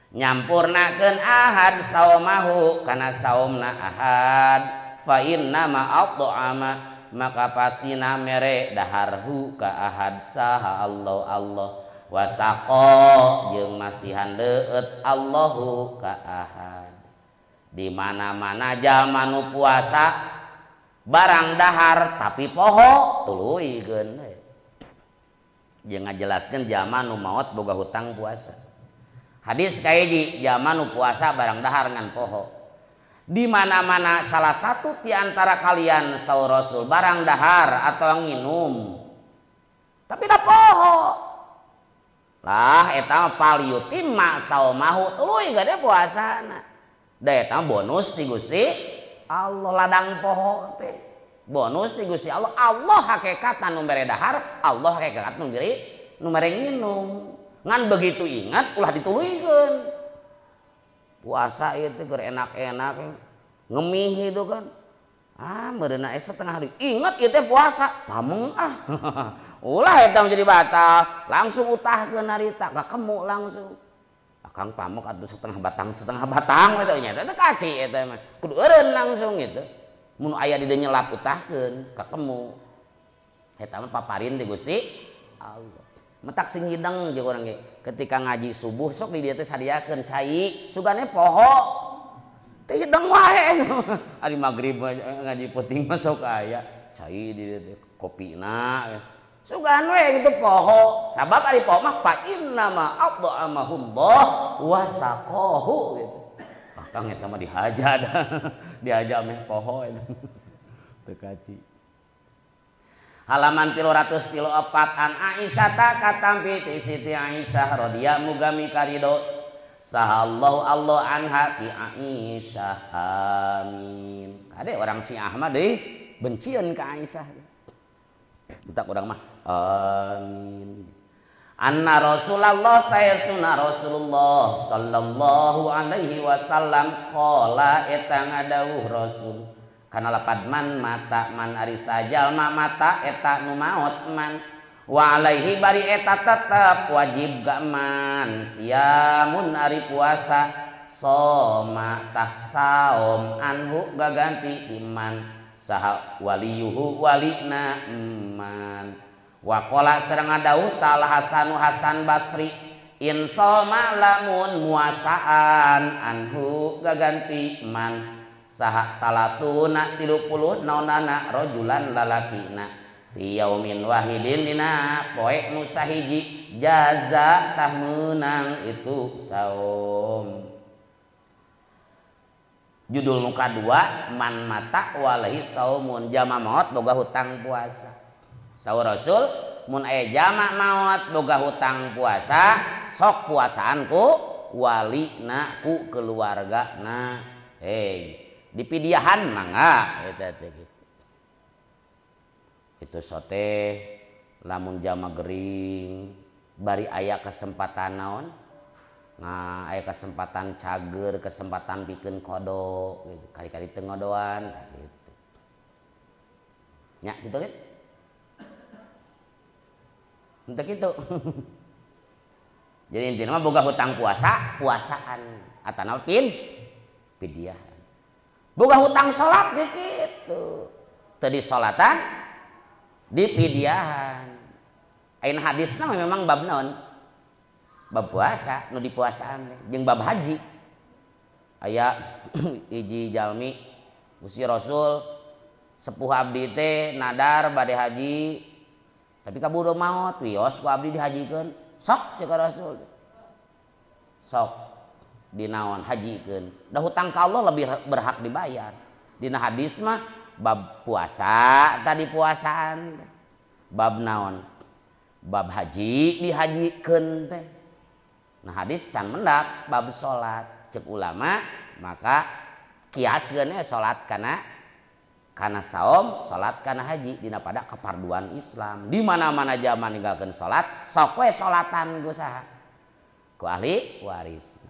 nyampurnakeun ahad saumahu kana saumna ahad fa inna ma at'ama maka pastina mere daharhu ka ahad saha Allah wasaqa jeung masihan leut Allahu ka ahad. Di mana-mana jalma nu puasa barang dahar tapi poho tuluikeun jeung ngajelaskeun jalma nu maot boga hutang puasa. Hadis kahiji jalma nu puasa barang dahar ngan poho. Di mana-mana salah satu di antara kalian saur Rasul barang dahar atau nginum. Tapi da poho. Lah eta pal yutimma saumahu tuluy gade puasana. Da eta bonus ti Gusti Allah ladang poho teh. bonus si Gusti Allah. Allah hakikatan nu mere dahar, Allah hakikat nu mere nginum. Ngan begitu ingat ulah dituluykeun. Puasa itu keur enak-enak ngemih itu kan. Meureuna setengah hari. Ingat ieu teh puasa, pameng ulah eta jadi batal, langsung utahkeun harita ka kemu langsung. Akang pamuk atuh setengah batang gitu nya. Eta kaci eta mah. Kudu eureun langsung gitu. Mun aya di dieu nyelap utahkeun ka kemu. Eta mah paparin ti Gusti Allah. Metak sing hideng jeung urang ge ketika ngaji subuh sok di dieu teh sadiakeun cai sugane poho teh hideng wae ari magrib ngaji penting mah sok aya cai di dieu teh kopina sugan we gitu poho sabab ari poho mah fa inna ma at'amahumullah wa saqahu gitu. Kang eta mah dihaja dah dihaja meh poho eta teu kaci. Halaman 334 an Aisyah katampi ti Siti Aisyah radhiyallahu mugami karido sahallahu Allah anha ti Aisyah amin. Kade orang si Ahmad deui bencieun ka Aisyah. Kita urang mah amin. Anna Rasulullah sayyiduna Rasulullah sallallahu alaihi wasallam qala eta ngadawuh Rasul kana lapad man mata man ari sajal mata eta nu maot man wa alaihi bari eta tetep wajib gak man siamun ari puasa soma tah saum anhu gaganti iman saha waliyuhu walina man wa qala sareng adauh salah Hasan Basri in soma lamun muasaan anhu gaganti man saha salatuna 30 naonana rajulan lalakina fi yaumin wahidin dina poe nu sahiji jaza tah meunang itu saum. Judul nu kadua man mata walahi saumun jama maot boga hutang puasa. Saur Rasul mun aya jama maot boga hutang puasa sok puasaan ku walina ku keluargana. Dipidiahan mangga eta teh kitu. Kitu sote lamun jama gering bari aya kesempatan naon? Nah, aya kesempatan cager, kesempatan pikeun kodok gitu. Kali-kali teu ngodoan gitu. Nya kitu kan? Untuk itu. Jadi intinya mah boga hutang puasaan atanaun pidiah. Boga hutang salat gitu. Tadi salatan di pidiahan. Ain hadisna memang bab naon? Bab puasa, nu dipuasaan jeung bab haji. Aya hiji jalmi Gusti Rasul sepuh abdi teh nadar bade haji tapi kaburu maot wios ku abdi dihajikeun. Sok ceuk Rasul. Sok dinaon hajikeun. Da hutang ka Allah lebih berhak dibayar. Dina hadis mah bab puasa tadi puasaan. Bab naon? Bab haji dihajikeun teh. Nah hadis can mendak bab salat ceuk ulama maka kiaskeun salat kana saum salat kana haji dina pada kaparduan Islam. Di mana-mana zaman ninggalkeun salat sok we salatan ku saha? Ku ahli waris.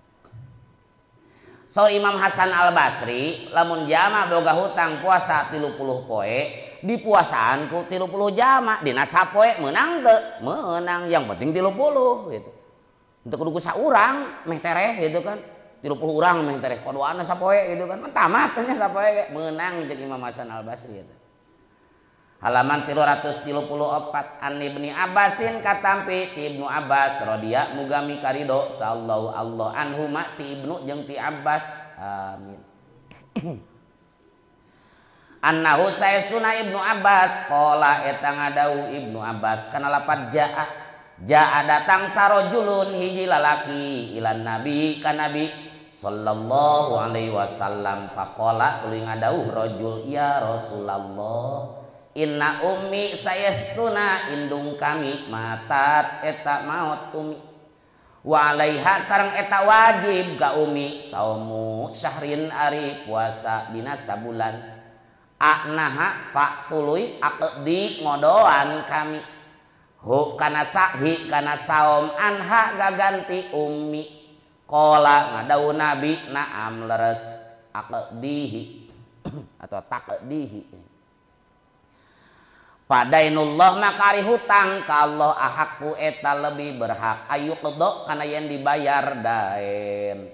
So Imam Hasan Al Basri lamun jama boga hutang puasa 30 poe di puasaan ku 30 jama dina sapoe meunang teu meunang yang penting 30 gitu. Untuk kudu saurang meh tereh gitu kan 30 urang meh tereh kodoana sapoe gitu kan tamat nya sapoe meunang jeung Imam Hasan Al Basri gitu. Halaman 334 an Ibni Abbasin katampi ti Ibnu Abbas radhiyallahu mugami karido sallallahu Allah anhuma ti Ibnu jeung ti Abbas amin. Annahu sayyiduna Ibnu Abbas qala eta ngadau Ibnu Abbas kana lapad jaa datang sarojulun hiji lalaki ilan nabi ka nabi sallallahu alaihi wasallam faqala tuluy ngadauh rajul ya Rasulullah inna ummi sayastuna indung kami matat eta maot ummi wa alaiha sareng eta wajib ka ummi saumu syahrin ari puasa dina sabulan aknaha fa tuluy aqdi ngodoan kami hu kana sahi kana saum anha gaganti ummi qala ngadau nabi naam leres aqdihi atau taqdihi padainullah makari hutang ka Allah ahakku eta lebih berhak ayu qada kana yen dibayar daen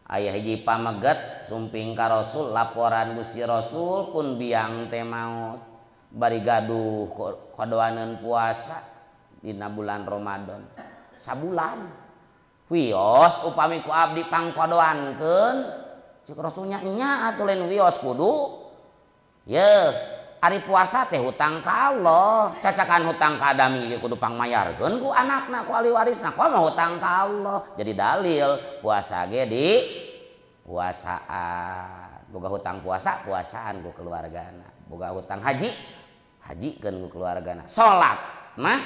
aya hiji pameget sumping ka Rasul laporan Gusti Rasul pun biang teh maot bari gaduh kodoaneun puasa dina bulan Ramadan sabulan wios upami ku abdi pangkodoankeun cik Rasulnya nya atuh lain wios kudu ye ari puasa teh hutang ka Allah cacakan hutang ka adami kudu pangmayarkeun ku anakna ku ahli warisna komo hutang ka Allah jadi dalil puasa ge di puasaan boga hutang puasa puasaan ku keluargana boga hutang haji hajikeun ku keluargana salat mah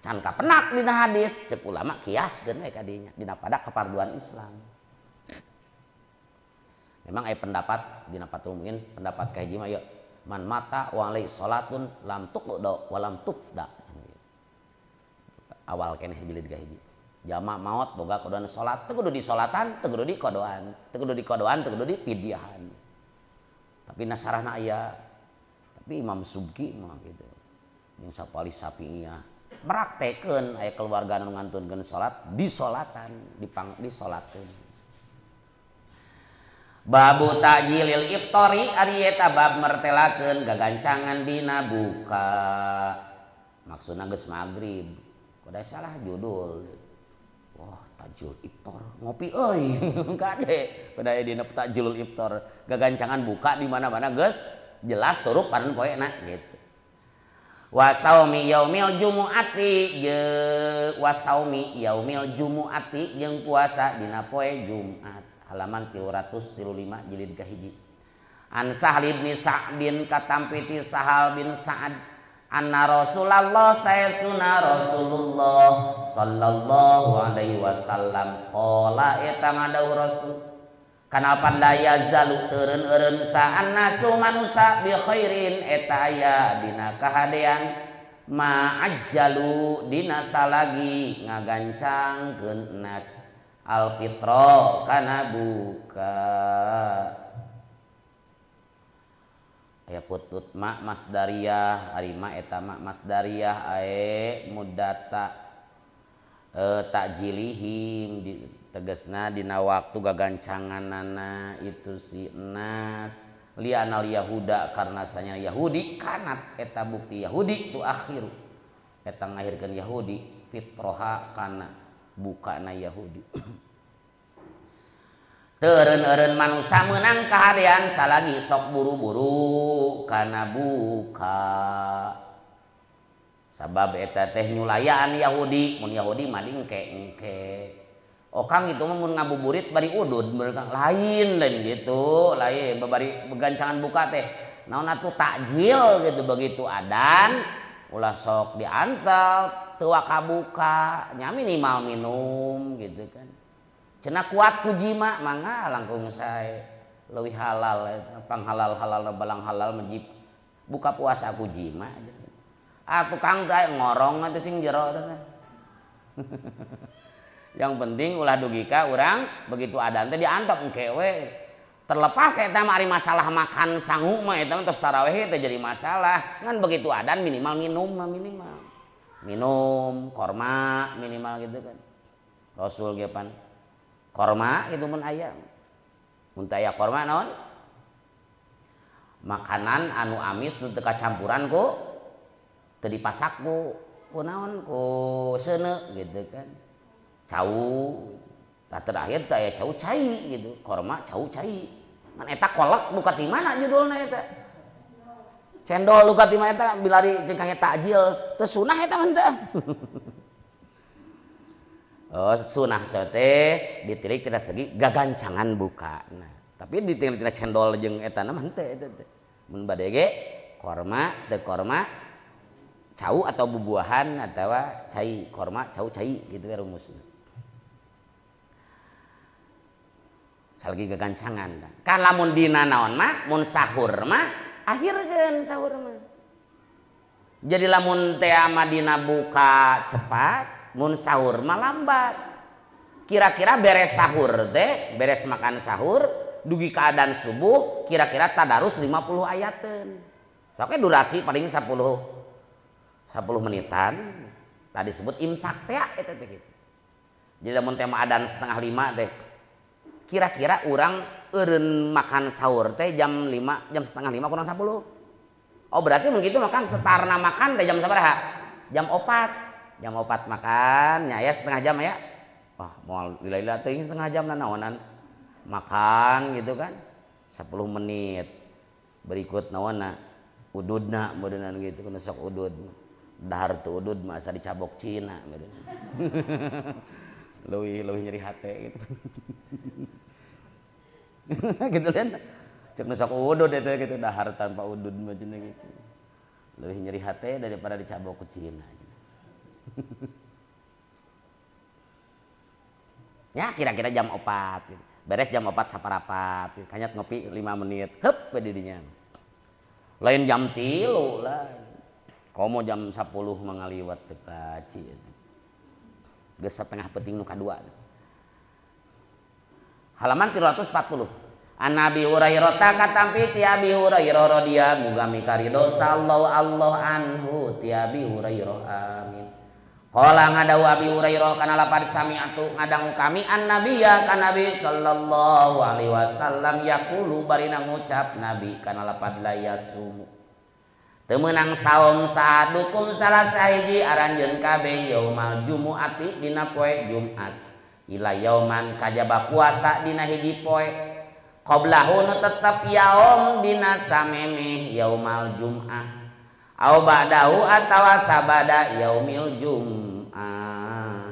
can kapenak dina hadis ceuk ulama kiaskeun we ka dinya dina pada keparduan Islam memang aya pendapat dina Fathul Muin pendapat ka hiji mah yeuh man mata wa alai salatun lam tuqda wa lam tufda awal keneh jilid gahiji jama maot boga kodoan salat teu kudu disolatan teu kudu dikodoan teu kudu dikodoan teu kudu dipidyahan tapi nasarahna aya tapi Imam Subki mah gitu yang sapali Syafi'iyah praktekeun aya keluarga nu ngantunkeun salat disolatan disolatkeun babu takjilil iftari ari eta bab mertelakeun gagancangan dina buka maksudna geus magrib kudu salah judul wah takjil iftar ngopi euy kade kudu aya dina takjilul iftar gagancangan buka di mana-mana geus jelas surup panen poena gitu wasaumi yaumil jumuati wasaumi yaumil jumuati jeung puasa dina poe Jumat halaman 335 jilid kahiji an Sahal bin Sa'din katampiti Sahal bin Sa'ad anna Rasulullah sayyiduna Rasulullah sallallahu alaihi wasallam qala eta ngadauh Rasul kana panda yazalu eureun-eureun sa'an nasu manusa bi khairin eta aya dina kahadean ma'ajjalu dina salagi ngagancangkeun nas al fitra kana buka aya putut ma masdariyah ari ma eta ma masdariyah ae muddata takjilihim tegasna dina waktu gagancanganana itu si nas lianal yahuda karena sanya Yahudi kanat eta bukti Yahudi tu akhiru eta ngahirkeun Yahudi fitroha kana bukana Yahudi teureun-eureun manusia meunang kahadean salagi sok buru-buru kana buka sabab eta teh nyulayaan Yahudi mun Yahudi mah engke okang itu mah mun ngabuburit bari udud lain gitu lain bari begancangan buka teh naon atuh takjil gitu begitu adan ulah sok diantel teu kabuka nya minimal minum gitu kan cenah kuat ku jima mangga langkung sae leuwih halal panghalal halal balang halal menjib buka puasa ku jima tukang teh ngorong atuh sing jero yang penting ulah dugi ka urang begitu adan teh diantep engke we terlepas eta mah ari masalah makan sangu mah eta tos tarawih teh jadi masalah ngan begitu adan minimal minum mah minimal minum korma minimal gitu kan Rasul ge pan korma itu mun aya mun aya korma naon makanan anu amis nu teu kacampuran ku teu dipasak ku naon ku seuneu gitu kan cau tah terakhir teh aya cau cai gitu korma cau cai man eta kolak nu ka ti mana judulna eta cendol luka ti mah eta bilari jeung kaya takjil teu sunah eta mah teh. Oh sunah teh ditilik tina segi gagancangan buka. Nah, tapi ditilik tina cendol jeung eta mah henteu eta teh. Mun bade ge korma teu korma cau atau bubuahan atawa cai korma cau cai gitu ya rumusna. Salagi gagancangan. Kan lamun dina naon mah mun sahur mah akhirkeun sahur mah. Jadi lamun teh Madinah buka cepat, mun sahur mah lambat. Kira-kira beres sahur teh, beres makan sahur, dugi keadaan subuh, kira-kira tadarus 50 ayateun. Soalnya durasi paling 10 menitan. Tadi sebut imsak teh eta teh gitu. Jadi lamun teh adzan 4:30 teh. Kira-kira urang eureun makan sahur teh jam 5, jam 4:30 kurang 10. Oh berarti begitu makan setarna makan teh jam sabaraha? Jam 4. Jam 4 makan, nya ya setengah jam ya. Wah, moal lila-lila teuing setengah jam naonan. Makan gitu kan. 10 menit. Berikut naonna ududna modeunan gitu kana sok udud. Dahar tu udud mah asa dicabok Cina modeunan. Leuwih nyeri hate gitu. Gitu kan. Cek nu sok udud eta gitu dahar tanpa udud mah cenah gitu. Leuwih nyeri hate daripada dicabok ku Cina. Ya kira-kira jam 4 gitu. Beres jam 4 saparapat gitu. Kanyat ngopi 5 menit heup we di dinya. Lain jam 3 lah. Komo jam 10 mangaliwat teu kaci. Geus setengah peuting nu kadua. Halaman 340. An Nabi Hurairah katampi ti Abi Hurairah radhiyallahu muga mikarido sallallahu Allah anhu ti Abi Hurairah amin. Qala ngadawu Abi Hurairah kana lapad sami'atu ngadangu kami an nabiyya kana Nabi sallallahu alaihi wasallam yaqulu barina ngucap Nabi kana lapad la yasum. Teu meunang saum sadukum salah sahiji aranjeun kabeh yaumal jumuati dina poe Jumat. Ila yauman kajaba puasa dina hiji poe. Qablahu nu tetep yaum dina samemeh yaumal Jum'ah. Au ba'dahu atawa sabada yaumil Jum'ah.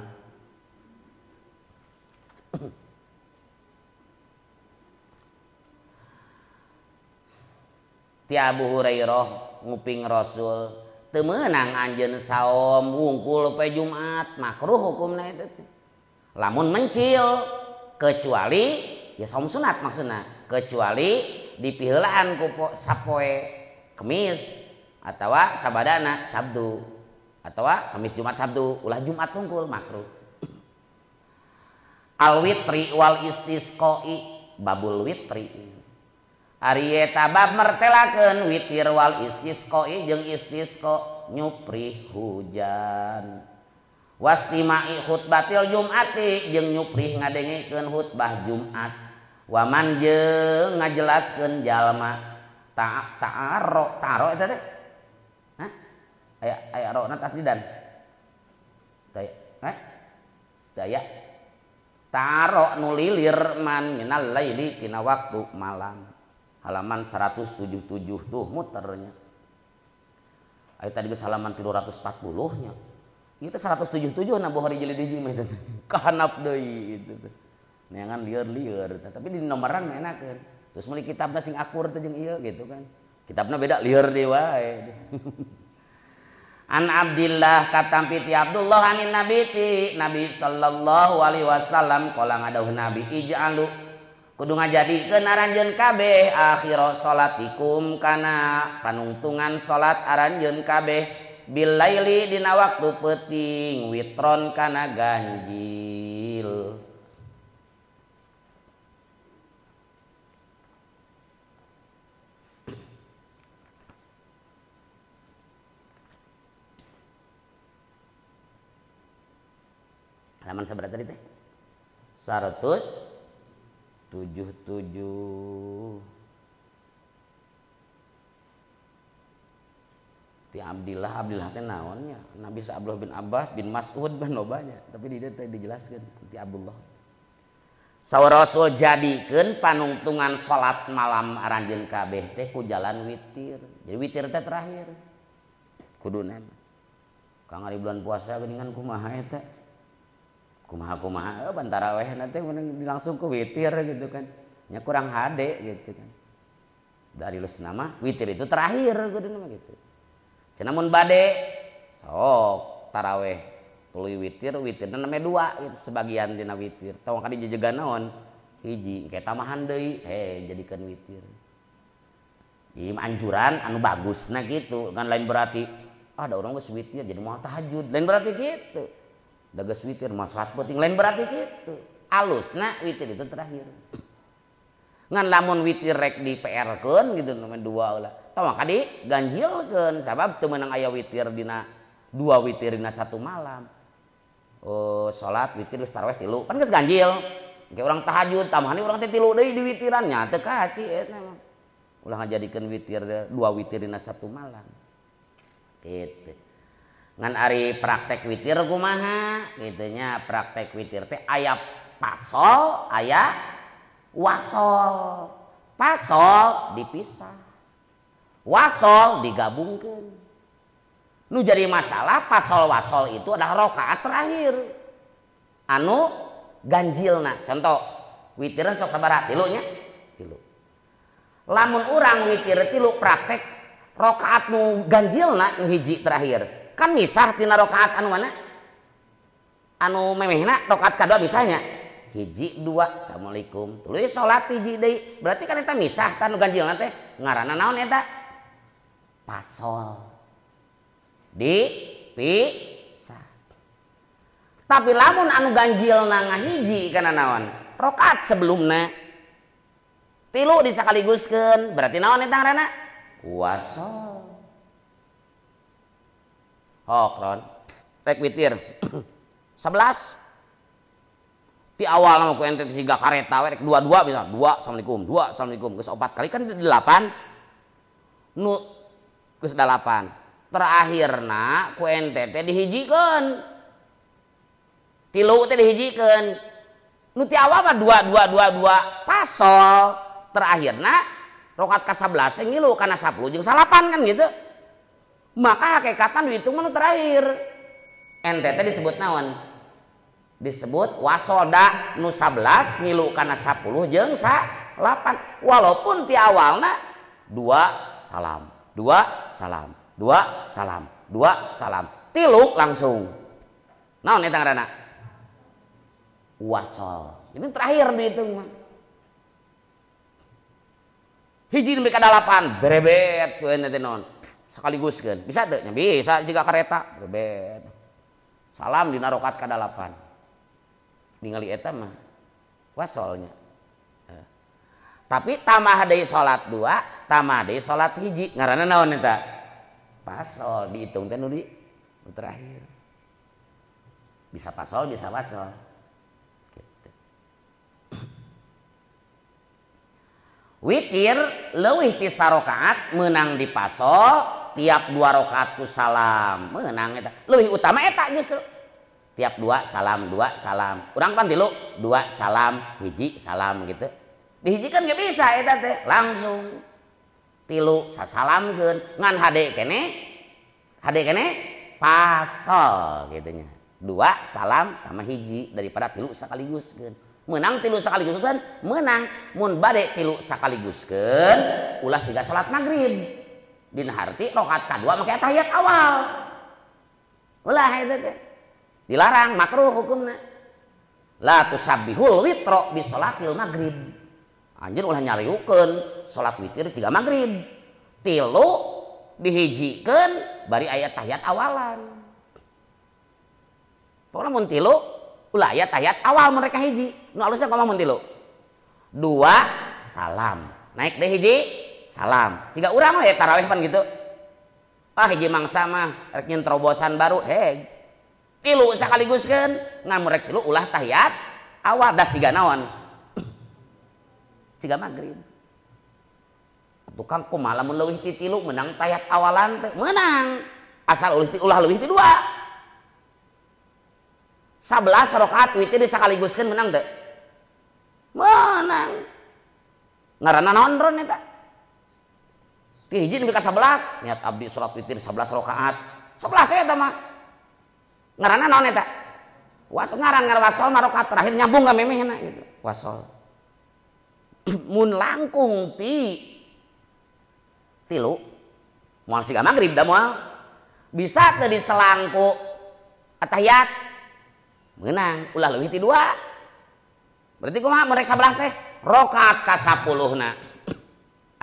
Ti Abu Hurairah nguping Rasul teu meunang anjeun saom wungkul poe Jumat, makruh hukumna eta teh. Lamun mencil kecuali ya saum sunat maksudna, kecuali dipiheulaan ku sapoe Kemis atawa sabadana Sabtu atawa Kamis Jumat Sabtu ulah Jumat tungkul makruh. Al witri wal istisqai babul witri. Ari eta bab mertelakeun witir wal istisqai jeung istisqa nyuprih hujan. Wastimai khutbatil Jum'ati jeung nyuprih ngadengikeun khutbah Jumat. Waman jeung ngajelaskeun jalma ta'aro eta teh. Hah? Aya rona tasdidan. Daya. Ta'aro nu lilir man minal laili tina waktu malam. Halaman 177 tuh muternya. Aya tadi geus halaman 340 nya. Itu 177 na Bukhari jilid hiji mah itu. Kahanap deui itu teh. Neangan lieur-lieur tapi di nomoran mah enakeun. Terus meuli kitabna sing akur teh jeung ieu gitu kan. Kitabna beda lieur deui wae. An Abdillah katampi ti Abdullah anin Nabi ti Nabi sallallahu alaihi wasallam qala ngadawuh Nabi ij'alu kudu ngajadikeun aranjeun kabeh akhir salatikum kana panungtungan salat aranjeun kabeh bil laili dina waktu peuting witron kana ganjil. Halaman sabar tadi teh 177 ti Abdillah teh naonnya Nabi Abdullah bin Abbas bin Mas'ud bin lobanya tapi di dieu teh dijelaskeun ti Abdullah saur Rasul jadikeun panungtungan salat malam aranjeun kabeh teh ku jalan witir. Jadi witir teh terakhir kuduna kang ari bulan puasa geuningan kumaha eta kumaha bantara weh nanti langsung ke witir gitu kan nya kurang hade gitu kan dari lus nama witir itu terakhir gitu cenah mun bade sok taraweh tuluy witir namanya 2 gitu sebagian dina witir tong kadi jejegan naon hiji kayak tamahan deui jadikeun witir anjuran anu bagus nah gitu kan lain berarti ada orang geus witir jadi mau tahajud lain berarti gitu da geus witir mah salat penting lain berarti gitu alusna witir itu terakhir ngan lamun witir rek di PR-keun gitu nomor 2 ulah tah maka diganjilkeun sabab teu meunang aya witir dina 2 witir dina 1 malam salat witir geus tarawih 3 kan geus ganjil kayak orang tahajud tamahani orang teh 3 deui di witiran nya teu kaci eta mah ulah ngajadikeun witir 2 witir dina 1 malam gitu ngan ari praktek witir kumaha kitu nya praktek witir teh aya pasol aya wasol pasol dipisah wasol digabungkeun nu jadi masalah pasol wasol itu adalah rakaat terakhir anu ganjilna contoh witiran sok sabaraha 3 nya 3 lamun urang witir 3 praktek rakaat nu ganjilna nu hiji terakhir kan misah tina rakaat anu mana anu memehna rakaat kadua misahnya hiji 2 assalamualaikum tuluy salat hiji deui berarti kan eta misah kan nu ganjilna teh ngaranna naon eta pasol dipisah tapi lamun anu ganjilna ngahiji kana naon rakaat sebelumna 3 disakaliguskeun berarti naon eta ngaranna wasol hokron rek witir 11 di awal mah ku ente siga kareta we rek 22 bisa 2 assalamualaikum 2 assalamualaikum geus 4 kali kan 8 nu geus 8 terakhirna ku ente teh dihijikeun 3 teh dihijikeun nu ti awal mah 2 pasol terakhirna rakaat ka-11 ngilu kana 10 jeung 8 kan gitu maka hakikatan dihitung mah nu terakhir ente teh disebut naon disebut wasoda nu 11 ngilu kana 10 jeung 8 walaupun ti awalna 2 salam 2 salam 2 salam 2 salam 3 langsung naon eta ngaranna wasol ini terakhir dihitung mah hiji nepi ka 8 berebet tuh ente teh naon sakaliguskeun bisa teu nya bisa jika kareta berebet salam dina rakaat ka 8 ningali eta mah wasolnya tapi tamah deui salat 2 tamah deui salat hiji ngaranna naon eta pasol dihitung teh nu terakhir bisa pasol bisa wasol gitu. Witir leuwih ti sarakaat meunang di pasol tiap 2 rakaat ku salam meunang eta leuwih utama eta justru tiap 2 salam 2 salam urang pan 3 2 salam hiji salam gitu dihijikeun ge bisa eta teh langsung 3 sasalamkeun ngan hade kene pasol gitu nya 2 salam sama hiji daripada 3 sakaliguskeun meunang 3 sakaliguskeun meunang mun bade 3 sakaliguskeun ulah siga salat maghrib dina harti rakaat kadua make tahiyat awal ulah eta teh dilarang makruh hukumna la tusabbihul witro bi sholatil maghrib anjeun ulah nyariukeun salat witir ciga maghrib 3 dihijikeun bari aya tahiyat awalan pokona mun 3 ulah aya tahiyat awal mereka hiji nu alusna kumaha mun 3 2 salam naik deh hiji salam ciga urang we tarawih pan gitu hiji mangsa mah rek nyen terobosan baru heg 3 sakaliguskeun ngan murek 3 ulah tahiyat awal da siga naon siga maghrib tukang kumaha lamun leuwih ti 3 menang tahiyat awalan teh menang asal ulah leuwih ti 2 11 rakaat witir sakaliguskeun menang teu menang ngaranna naon ron eta ti hiji nepi ka 11 niat abdi salat witir 11 rakaat 11 eta mah ngaranna naon eta wasol ngaran wasol mah rakaat terakhir nyambung ka memehna gitu wasol mun langkung ti 3 moal siga maghrib da moal bisa teu diselangku atahiyat meunang ulah leuwih ti 2 berarti kumaha mun rek 11 teh rakaat ka 10 na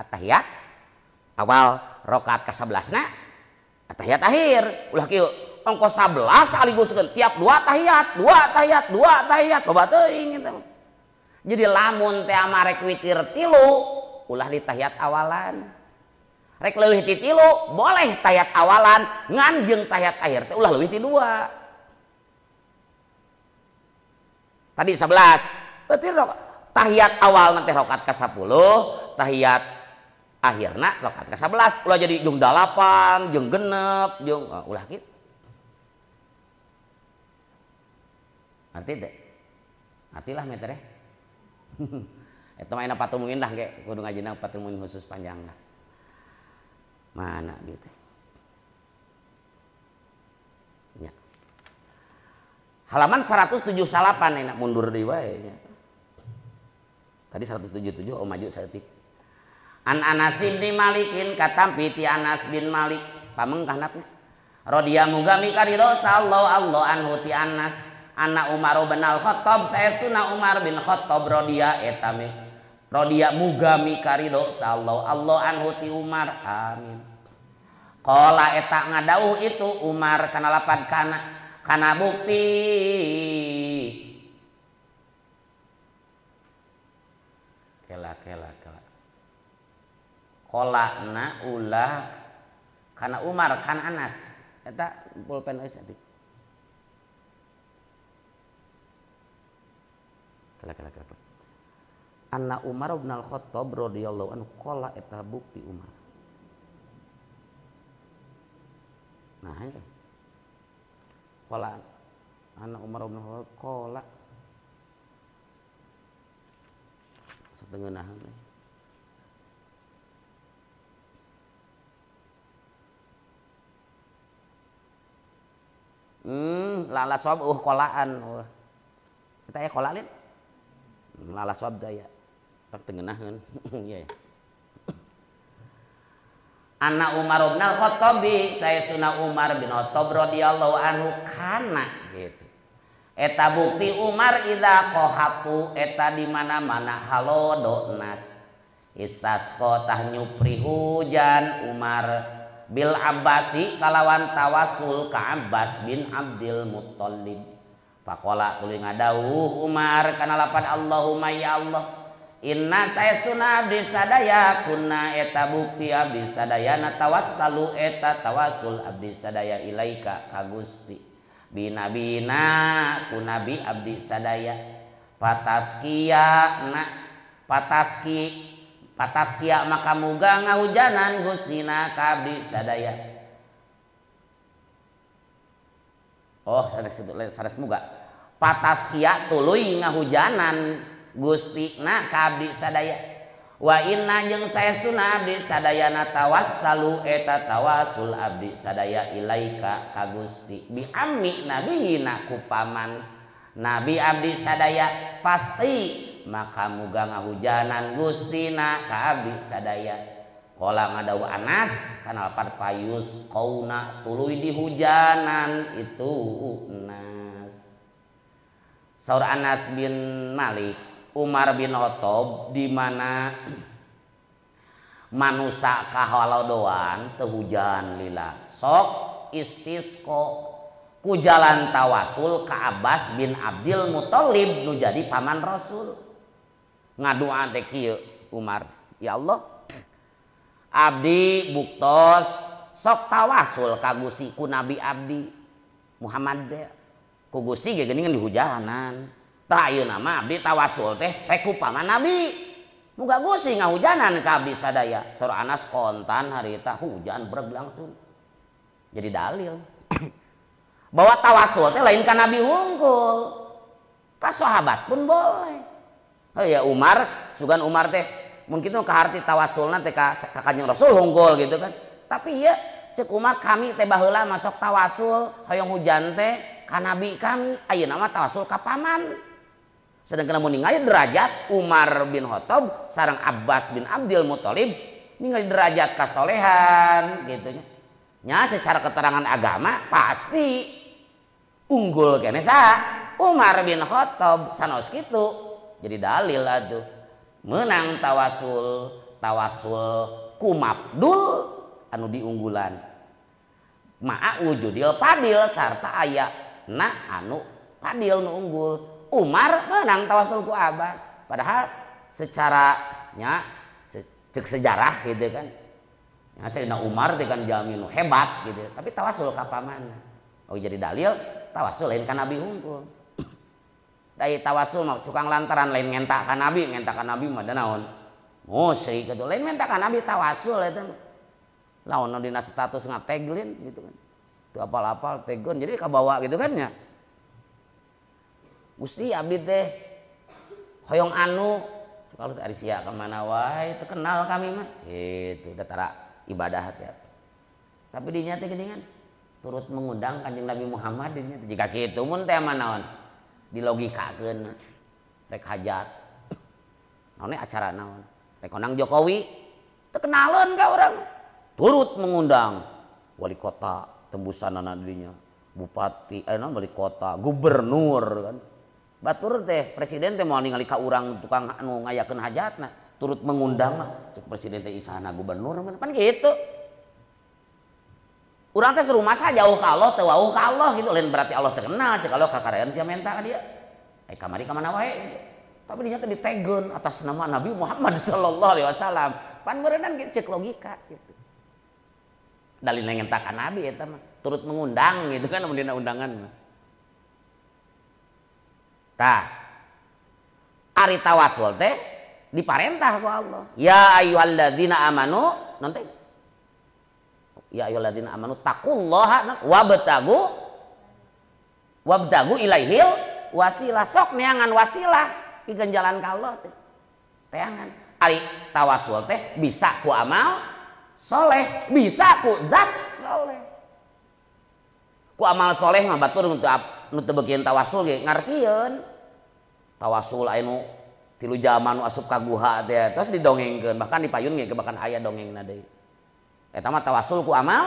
atahiyat awal rakaat ke-11 na tahiyat akhir ulah kieu ongkos 11 aliguskeun tiap dua tahiyat loba teuing eta. Jadi lamun teh amarek witir 3 ulah di tahiyat awalan. Rek leuwih ti 3 boleh tahiyat awalan ngan jeung tahiyat akhir teh ulah leuwih ti 2. Tadi 11. Berarti tahiyat awal nanti rakaat ke-10, tahiyat akhirna rakaat ke-11. Ulah jadi jeung 8, jeung 6, jeung ulah kitu. Arti teh. Artilah meter. Eta mah ena patumuin dah ge, kudu ngajina patumuin khusus panjang dah. Mana gitu. Ya. Halaman 178 enak mundur deui wae nya. Tadi 177 maju saeutik. An Anas bin Malikin katampi ti Anas bin Malik pamengkahnapna. Rodiya muga mikaridho sallallahu Allah anhu ti Anas. Anna Umar bin Al-Khattab saestuna Umar bin Khattab rodiya eta rodiya muga mikaridho sallallahu Allah anhu ti Umar amin. Qala eta ngadauh itu Umar kana lapad kana bukti kela qala na ulah kana Umar kana Anas eta pulpen euy saeutik kela Anna Umar bin Al-Khattab radhiyallahu anhu qala eta bukti Umar. Nah ini qala Anna Umar bin Al-Khattab qala satengeunahan lala sob qolaan kita ya qolalin lala sob daya tak tengenaheun ya. Anna Umar bin Al-Khattab sayyidina Umar bin Khattab radhiyallahu anhu kana gitu. Eta bukti Umar idza qahatu eta di mana-mana halodo nas. Istasqa tah nyupri hujan Umar bil Abbasi kalawan tawasul ka Abbas bin Abdul Muttalib. Faqala tuluy ngadawuh Umar kana lapan Allahumma ya Allah inna saestuna abdi sadaya kunna eta bukti abdi sadaya natawassalu eta tawasul abdi sadaya ilaika ka Gusti binabina ku nabi abdi sadaya pataskia maka muga ngahujanan Gustina ka abdi sadaya. Oh sanes muga pataskia tuluy ngahujanan Gustina ka abdi sadaya wa inna jeung saestuna abdi sadaya natawassalu eta tawasul abdi sadaya ilaika ka Gusti bi ammi nabiyina ku paman nabi abdi sadaya pasti maka muga ngahujanan Gustina ka abdi sadaya. Qala ngadawu Anas kana lapan payus qauna tuluy dihujanan itu Anas. Saur Anas bin Malik Umar bin Khattab di mana manusia kahaladoan teu hujan lila sok istisqa ku jalan tawasul ka Abbas bin Abdul Muttalib nu jadi paman Rasul ngadoa teh kieu Umar ya Allah abdi buktos sok tawasul ka Gusti ku nabi abdi Muhammad teh ku Gusti ge geuningan dihujanan. Tah ayeuna mah abdi tawasul teh rek ku paman nabi. Muga Gusti ngahujanan ka abdi sadaya. Saur Anas kontan harita hujan breg langsung. Jadi dalil. Bahwa tawasul teh lain ka nabi hungkul. Ka sahabat pun boleh. Ya Umar, sugan Umar teh mungkin tuh ka harti tawasulna teh ka Kanjeng Rasul hungkul gitu kan. Tapi ya cek Umar kami teh baheula masuk tawasul hoyong hujan teh ka nabi kami. Ayeuna mah tawasul ka paman. Sedangkan mun ningali derajat Umar bin Khattab sareng Abbas bin Abdul Muttalib ningali derajat kasolehan gitu nya. Nya secara keterangan agama pasti unggul kene saha Umar bin Khattab sanos kitu. Jadi dalil atuh meunang tawasul ku ku mabdul anu diunggulan ma'a wujudil padil sarta aya na anu padil nu unggul. Umar menang tawasul ku Abbas padahal secara nya cek sejarah gitu kan ya Sayyidina Umar teh kan jami nu hebat gitu tapi tawasul ka pamana oh jadi dalil tawasul lain ka Nabi unggul. Dari tawasul mah tukang lantaran lain ngentak ka Nabi mah da naon musyrik gitu lain ngentak ka Nabi tawasul eta lawan dina status ngateglin gitu kan teu apal-apal tegon jadi kabawa gitu kan nya Gusti abdi teh hoyong anu kalau ari sia ka mana wae teu kenal kami mah itu datara ibadah ya tapi dinya teh geuningan turut mengundang Kanjeng Nabi Muhammad dinya jika kitu mun teh mah naon dilogikakeun rek hajat naon acara naon rek konang Jokowi teu kenaleun ka urang turut mengundang wali kota tembusanana dinya bupati wali kota gubernur kan batur teh presiden teh mau ningali ka urang tukang anu ngayakeun hajatna turut mengundang mah cek presiden teh isana gubernur pan gitu urang teh serumah saja jauh ka Allah teu wauh ka Allah gitu lain berarti Allah terkenal cek Allah kakarean sia menta ka dia kamari ka mana wae gitu. Tapi dinya teh ditegeun atas nama Nabi Muhammad sallallahu alaihi wasallam pan meureunnan cek logika gitu dalil ngentakan Nabi eta mah turut mengundang gitu kan mun dina undangan mah tah ari tawasul teh diparentah ku Allah ya ayyuhalladzina amanu nanti ya ayyuhalladzina amanu taqullaha wabtagu ilaihil wasilah sok neangan wasilah pikeun jalan ka Allah teh teangan ari tawasul teh bisa ku amal soleh bisa ku zat soleh ku amal soleh mah batur nu teu beukeun tawasul ge ngartieun tawasul anu tilu zaman nu asup ka guha teh terus didongengkeun bahkan dipayun ge bahkan aya dongengna deui eta mah tawasul ku amal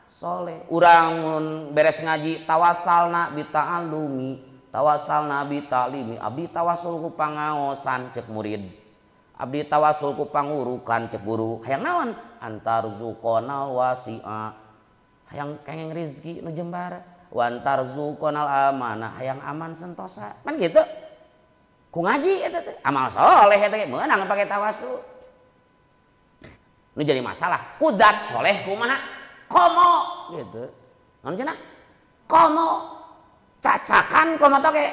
soleh urang mun beres ngaji tawasalna bi ta'allumi tawasalna bi ta'limi abdi tawasul ku pangaosan cek murid abdi tawasul ku pangurukan cek guru hayang naon antar zuqonal wasi'a hayang kengeng rezeki nu jembar wantar zuqonal amanah hayang aman sentosa kan gitu ku ngaji eta teh amal soleh eta meunang pake tawasul nu jadi masalah kudat soleh kumaha komo gitu naon cenah komo cacakan komo toge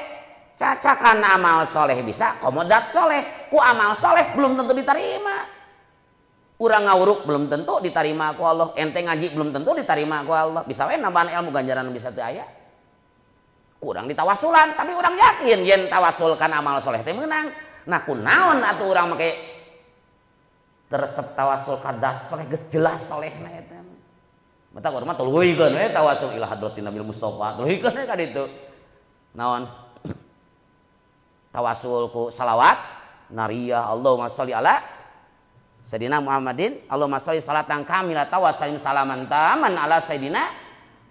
cacakan amal soleh bisa komo dat soleh ku amal soleh belum tentu diterima urang ngawuruk belum tentu diterima ku Allah ente ngaji belum tentu diterima ku Allah bisa we nambahan ilmu ganjaran bisa teu aya kurang ditawasulan tapi urang yakin yen tawasulkan amal soleh teh meunang nah kunaon atuh urang make teresep tawasul kadat soleh geus jelas solehna eta mata urang mah tuluhikeun we tawasul ila hadratin Nabil Mustofa tuluhikeun we ka ditu naon tawasul ku salawat nariyah Allahumma sholli ala Sayyidina Muhammadin Allahumma sholli salatan kamilatan wa sallim salaman taman ala Sayyidina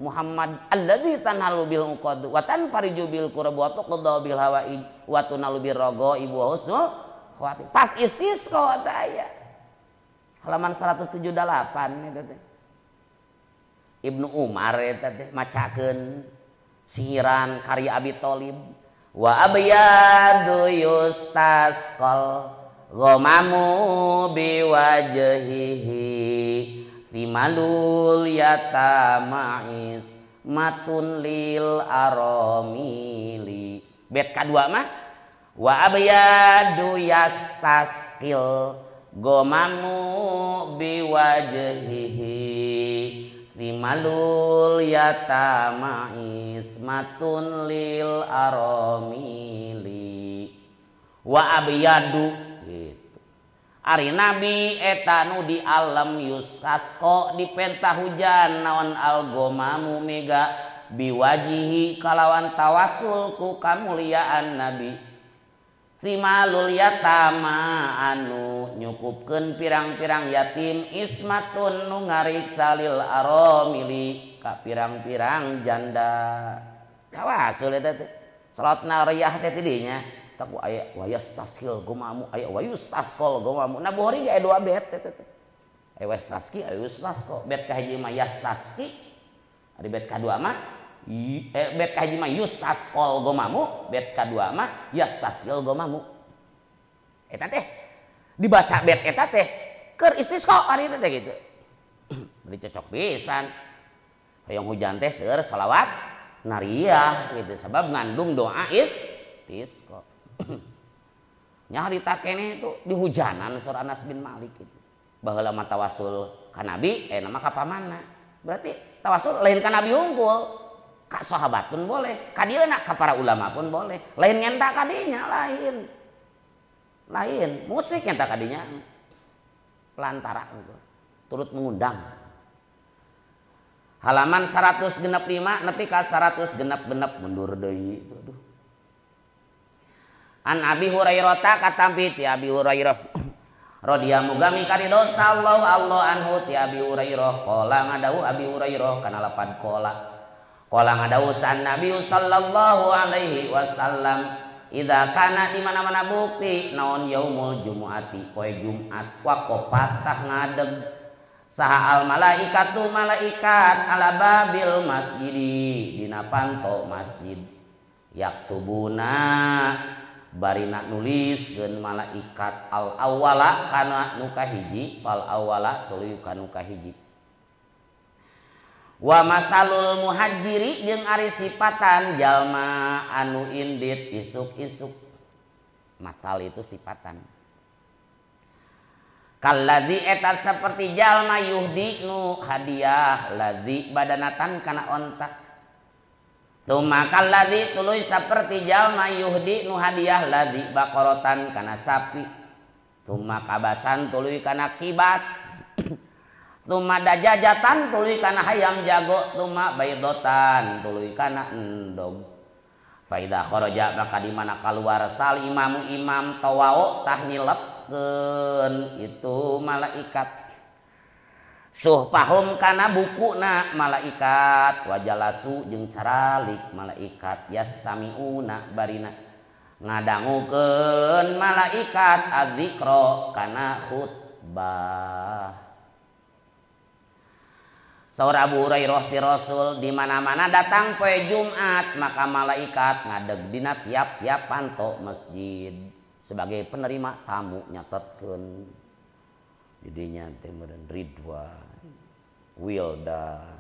Muhammad alladzi tanhalu bil uqad wa tanfariju bil qurab wa tuqda bil hawaij wa tunalu bir raghaib wa husnul khawatim pas istisqa aya halaman 178 eta teh Ibnu Umar eta teh macakeun sihiran karya Abi Thalib wa abyadu yustasqal ghamamu biwajhihi simalul yatamais matun lil aramili bet kadua mah wa abyadu yastasqil ghamamu biwajhihi simalul yatamais matun lil aramili wa abyadu ari nabi eta nu di alam yusasko dipenta hujan naon algomamu mega biwajihi kalawan tawasul ku kamuliaan nabi simalul yatama anu nyukupkeun pirang-pirang yatim ismatun nu ngariksa lil aramili ka pirang-pirang janda tawasul eta teh salat nariyah teh tidinya taku aya wayas taskil gumamu aya wayus taskol gumamu nah Bukhari aya dua bet eta teh Wastaski yustasqa. Bet kahiji mah yastaski. Ari bet kadua mah bet kahiji mah yustasqal gomamu, bet kadua mah yastasil gomamu. Eta teh dibaca bet eta teh keur istisqa ari teh gitu. Beri cocok pisan. Hoyong hujan teh seueur selawat nariyah gitu sabab ngandung doa istisqa. Nya harita keneh itu di hujanan surah Anas bin Malik itu. Baheula mah tawasul ka Nabi nama ka pamanna. Berarti tawasul lain ka Nabi unggul. Ka sahabat pun boleh, ka dieuna ka para ulama pun boleh. Lain ngenta ka dinya lain. Lain musik ngenta ka dinya. Pelantara gitu. Turut mengundang. Halaman 165 nepi ka 166 mundur deui itu. Aduh. An Abi Hurairah katampi ti Abi Hurairah radhiyallahu gami karidon sallallahu Allah anhu ti Abi Hurairah qala ngadawu Abi Hurairah kana lapad qala ngadawu san Nabi sallallahu alaihi wasallam idza kana di mana-mana bukti naon yaumul jumuati poe Jumat waqafat tah ngadeg saha al malaikatu malaikat ala babil masjidi dina panto masjid yaktubuna barina nuliskeun malaikat al awwala kana nu kahiji fal awwala tuluy kana nu kahiji wa matalul muhajiri jeung ari sifatan jalma anu indit isuk-isuk. Masal itu sifatan kalladzi eta saperti jalma yuhdi nu hadiah ladzi badanatan kana onta. Summa kalladzi tuluy saperti jalma yuhdi nu hadiah ladzi baqaratan kana sapi. Summa kabasan tuluy kana kibas. Summa dajajatan tuluy kana hayam jago. Summa baydatan tuluy kana endog. Faida kharaja maka di mana keluar sal imamu imam tawau tah nyilepkeun itu malaikat. Suhpahum kana bukuna malaikat wajalasu jeung caralik malaikat yastamiuna barina ngadangukeun malaikat adzikra kana khutbah. Saur Abu Hurairah ti Rasul di mana-mana datang poe Jumat maka malaikat ngadeg dina tiap-tiap panto masjid sebagai penerima tamu nyatetkeun didinya teh meureun Ridwan, Wildan,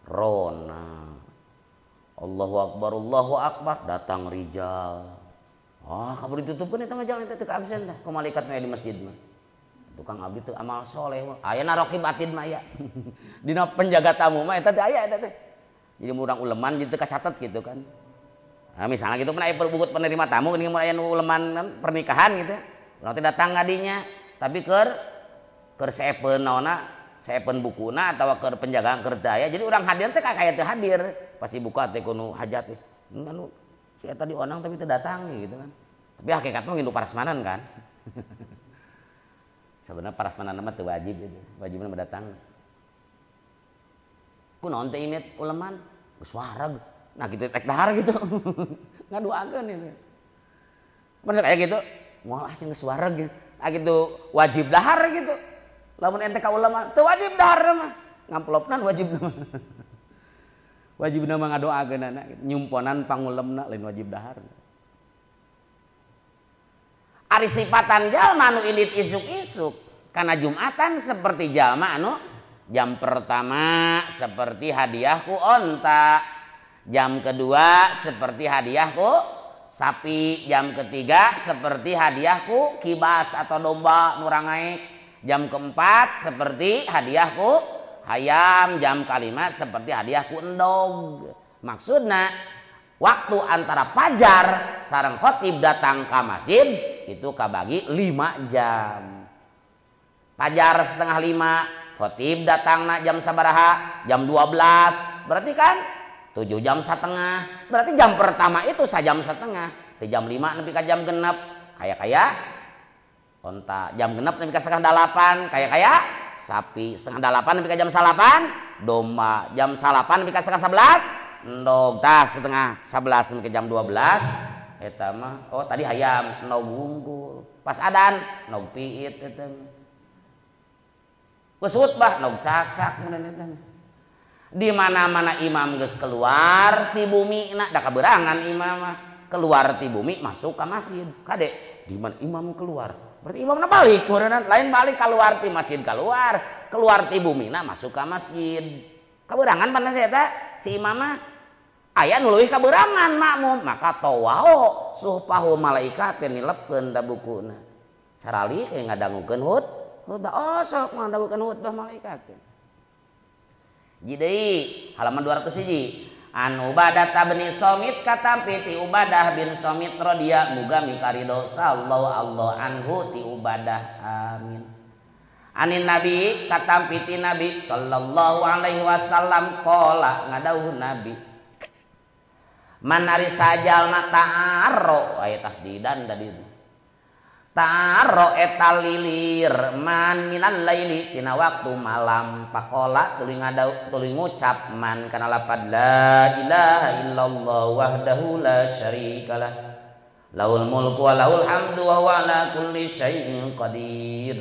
Rona, Allahu Akbar datang Rijal. Kabur ditutupkeun eta mah jalan teh teu absen tah ku malaikat mah di masjid mah. Tukang abdi teu amal soleh mah. Ayeuna raqib atid mah aya. Dina penjaga tamu mah eta teh aya eta teh. Jadi urang uleman jadi teu kacatet gitu kan. Nah, misalnya gitu kan aya buku penerima tamu ini mun aya nu uleman kan pernikahan gitu. Urang teh datang ngadinya tapi keur seepeun naonna, seepeun bukuna atawa keur penjagaan keur teu aya. Jadi urang hadir teh kaya teu hadir. Pasti buka teh kudu hajat teh. Anu si eta dionang tapi teu datang gitu kan. Tapi hakikatnya ngindu parasmanan kan. Sebenarnya parasmanan mah teu wajib gitu. Wajibna mah datang. Kunaon teh imit uleman? Geus wareg. Nah gitu rek dahar gitu. Ngaduakeun itu. Mun kayak gitu, moal ah geus wareg gitu. Ah gitu wajib dahar gitu. Lamun ente ka ulama teu wajib dahar mah. Ngamplopnan wajib mah. Wajibna mah ngadoakeunana gitu. Nyumponan pangulemna lain wajib dahar. Ari sifatan jalma anu indit isuk-isuk kana Jumatan seperti jalma anu jam pertama seperti hadiahku onta, jam kedua seperti hadiahku sapi, jam ketiga seperti hadiahku kibas atau domba nurangaik, jam keempat seperti hadiahku hayam, jam kelima seperti hadiahku endog. Maksudnya waktu antara fajar sareng khotib datang ke masjid itu kabagi 5 jam. Fajar setengah 5, khotib datang na jam sabaraha? Jam 12. Berarti kan 7 jam setengah. Berarti jam pertama itu 1 jam setengah. Di jam 5 nepi ka jam genep. Kaya onta. Jam genep nepi ka setengah 8. Kaya sapi. Setengah 8 nepi ka jam 8. Domba. Jam 8 nepi ka setengah 11. Endog. Tah setengah 11 nepi ka jam 12. Eta mah oh tadi hayam endog unggul. Pas adan endog piit eta. geus khutbah nog cak-cak di mana-mana imam geus keluar ti bumi da kaberangan imam keluar ti bumi masuk ke masjid kade di mana imam keluar berarti imamna balik kemudian lain balik keluar ti masjid keluar ti bumi masuk ke masjid kaberangan panas eta si imam mah aya nu leuwih kaberangan makmum maka tawao supahu malaikat nilepkeun da bukuna carali kayak ngadangukeun khutbah sok ngadangukeun khutbah malaikat jadi halaman 201 an Ubadah bin Somit katampi ti Ubadah bin Somit radhiya muga mikarido sallallahu Allah anhu ti Ubadah amin anin nabi katampi ti nabi sallallahu alaihi wasallam qala ngadauh nabi man ari sajalna ta'arro aya tasdidan tadi ta'arro eta lilir man minal laili tina waktu malam pakola tuluy ngucap man kana lapad la ilaha illallah wahdahu la syarikalah lahul mulku wa lahul hamdu wa huwa ala kulli syai'in qadir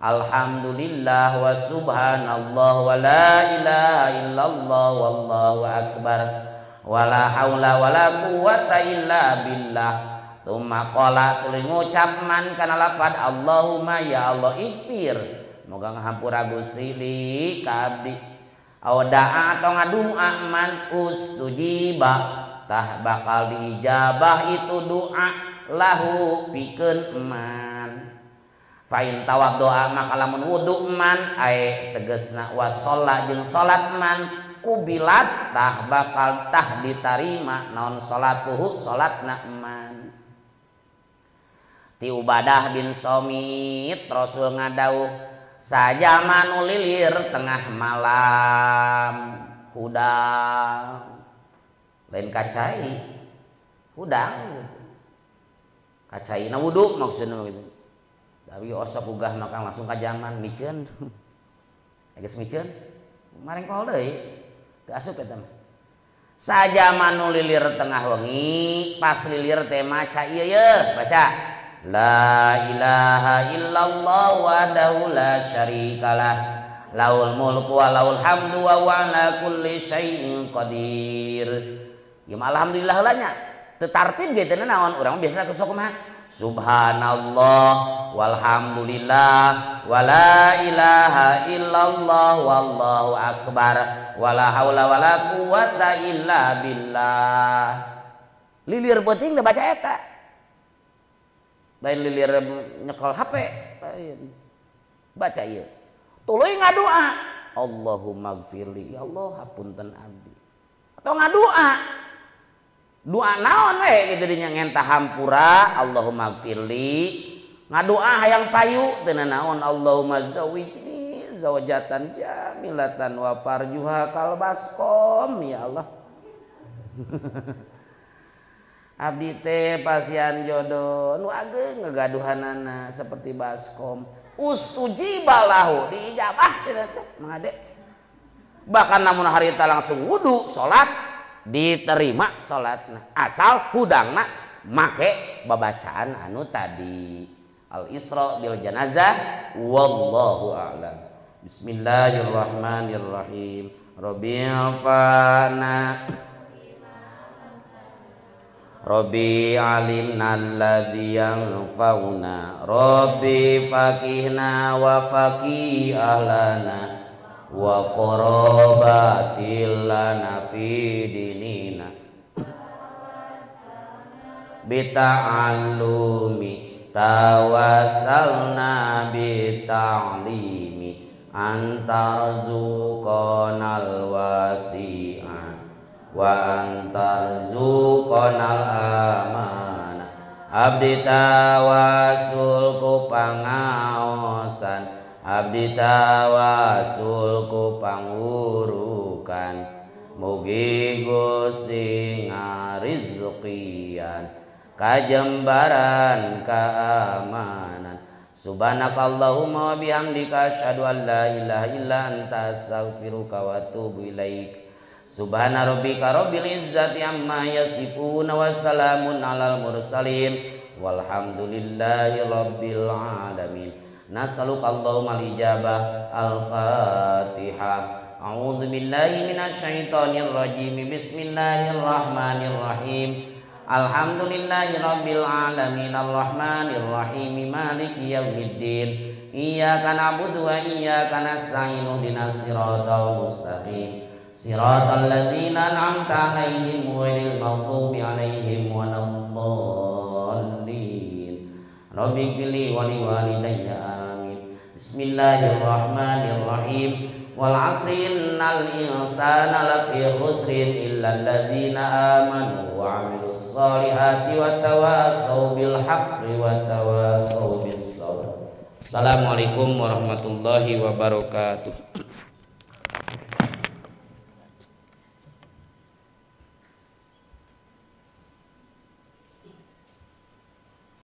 alhamdulillah wa subhanallah wa la ilaha illallah wallahu akbar wala haula wala quwwata illa billah. Tsumma qala tuluy ngucap man kana lapad Allahumma ya Allah ighfir moga ngahampura Gusti li ka abdi aw da'a atau ngadua man ustujiba tah bakal diijabah itu doa lahu pikeun man fa in tawaddoa maka lamun wudu man ae tegasna wa sholat jeung salat man kubilat tah bakal tah ditarima naon salatuhu salatna man ti Ubadah bin Somit Rasul ngadauh sajaman lilir tengah malam hudang lain kacai hudang gitu kacai na wudu maksudna gitu tapi osok ugah maka langsung ka jaman miceun geus miceun maring pohol deui teu asup eta mah sajaman lilir tengah wengi pas lilir teh maca ieu ye baca la ilaha illallah wahdahu la syarikalah lahul mulku wa lahul hamdu wa huwa ala kulli syai'in qadir ya alhamdulillah heula nya teu tartib ge teh naon urang biasa sok mah subhanallah walhamdulillah wala ilaha illallah wallahu akbar wala haula wala quwwata illa billah lilir penting da baca eta lain lilir nyekel HP baca ieu tuluy ngadua Allahumma gfirli ya Allah hapunten abdi atau ngadua doa naon we kitu dinya ngentah hampura Allahumma gfirli ngadua hayang payu teu naon Allahumma zawijni zawjatan jamilatan wa farjuha kal basqom ya Allah abdi teh pasian jodoh nu ageung ngagaduhanana seperti baskom ustujiba lahu diijabah cenah teh mangade bahkan namun harita langsung wudu salat diterima salatna asal hudangna make babacaan anu tadi al isra bil janazah wallahu a'lam bismillahirrahmanirrahim rabbil fana Rabbi alimna alladzi yanfa'una Rabbi faqihna wa faqih ahlana wa qarabatil lana fi dinina bita'allumi tawassalna bita'limi antarzuqanal wasi'a wa antarzuqanal amana abdi tawasul ku pangaosan abdi tawasul ku pangurukan mugi Gusti ngarizqian kajembaran keamanan subhanakallahumma wa bihamdika asyhadu an la ilaha illa anta astaghfiruka wa atubu ilaik. Subhana rabbika rabbil izzati amma yasifun wa salamun alal mursalin walhamdulillahi rabbil alamin. Nas'aluka Allahumma al-ijabah. Al-Fatihah. A'udzu billahi minasy syaithanir rajim. Bismillahirrahmanirrahim. Alhamdulillahi rabbil alamin arrahmanir rahim maliki yaumiddin. Iyyaka na'budu wa iyyaka nasta'in ihdinas siratal mustaqim. Siratal ladzina an'amta 'alaihim ghairil maghdubi 'alaihim waladdallin. Rabbighfirli wa liwalidayya amin. Bismillahirrahmanirrahim. Wal 'asri innal insana lafi khusrin illa alladzina amanu wa 'amilus solihati wa tawasaw bil haqqi wa tawasaw bis sabr. Assalamualaikum warahmatullahi wabarakatuh.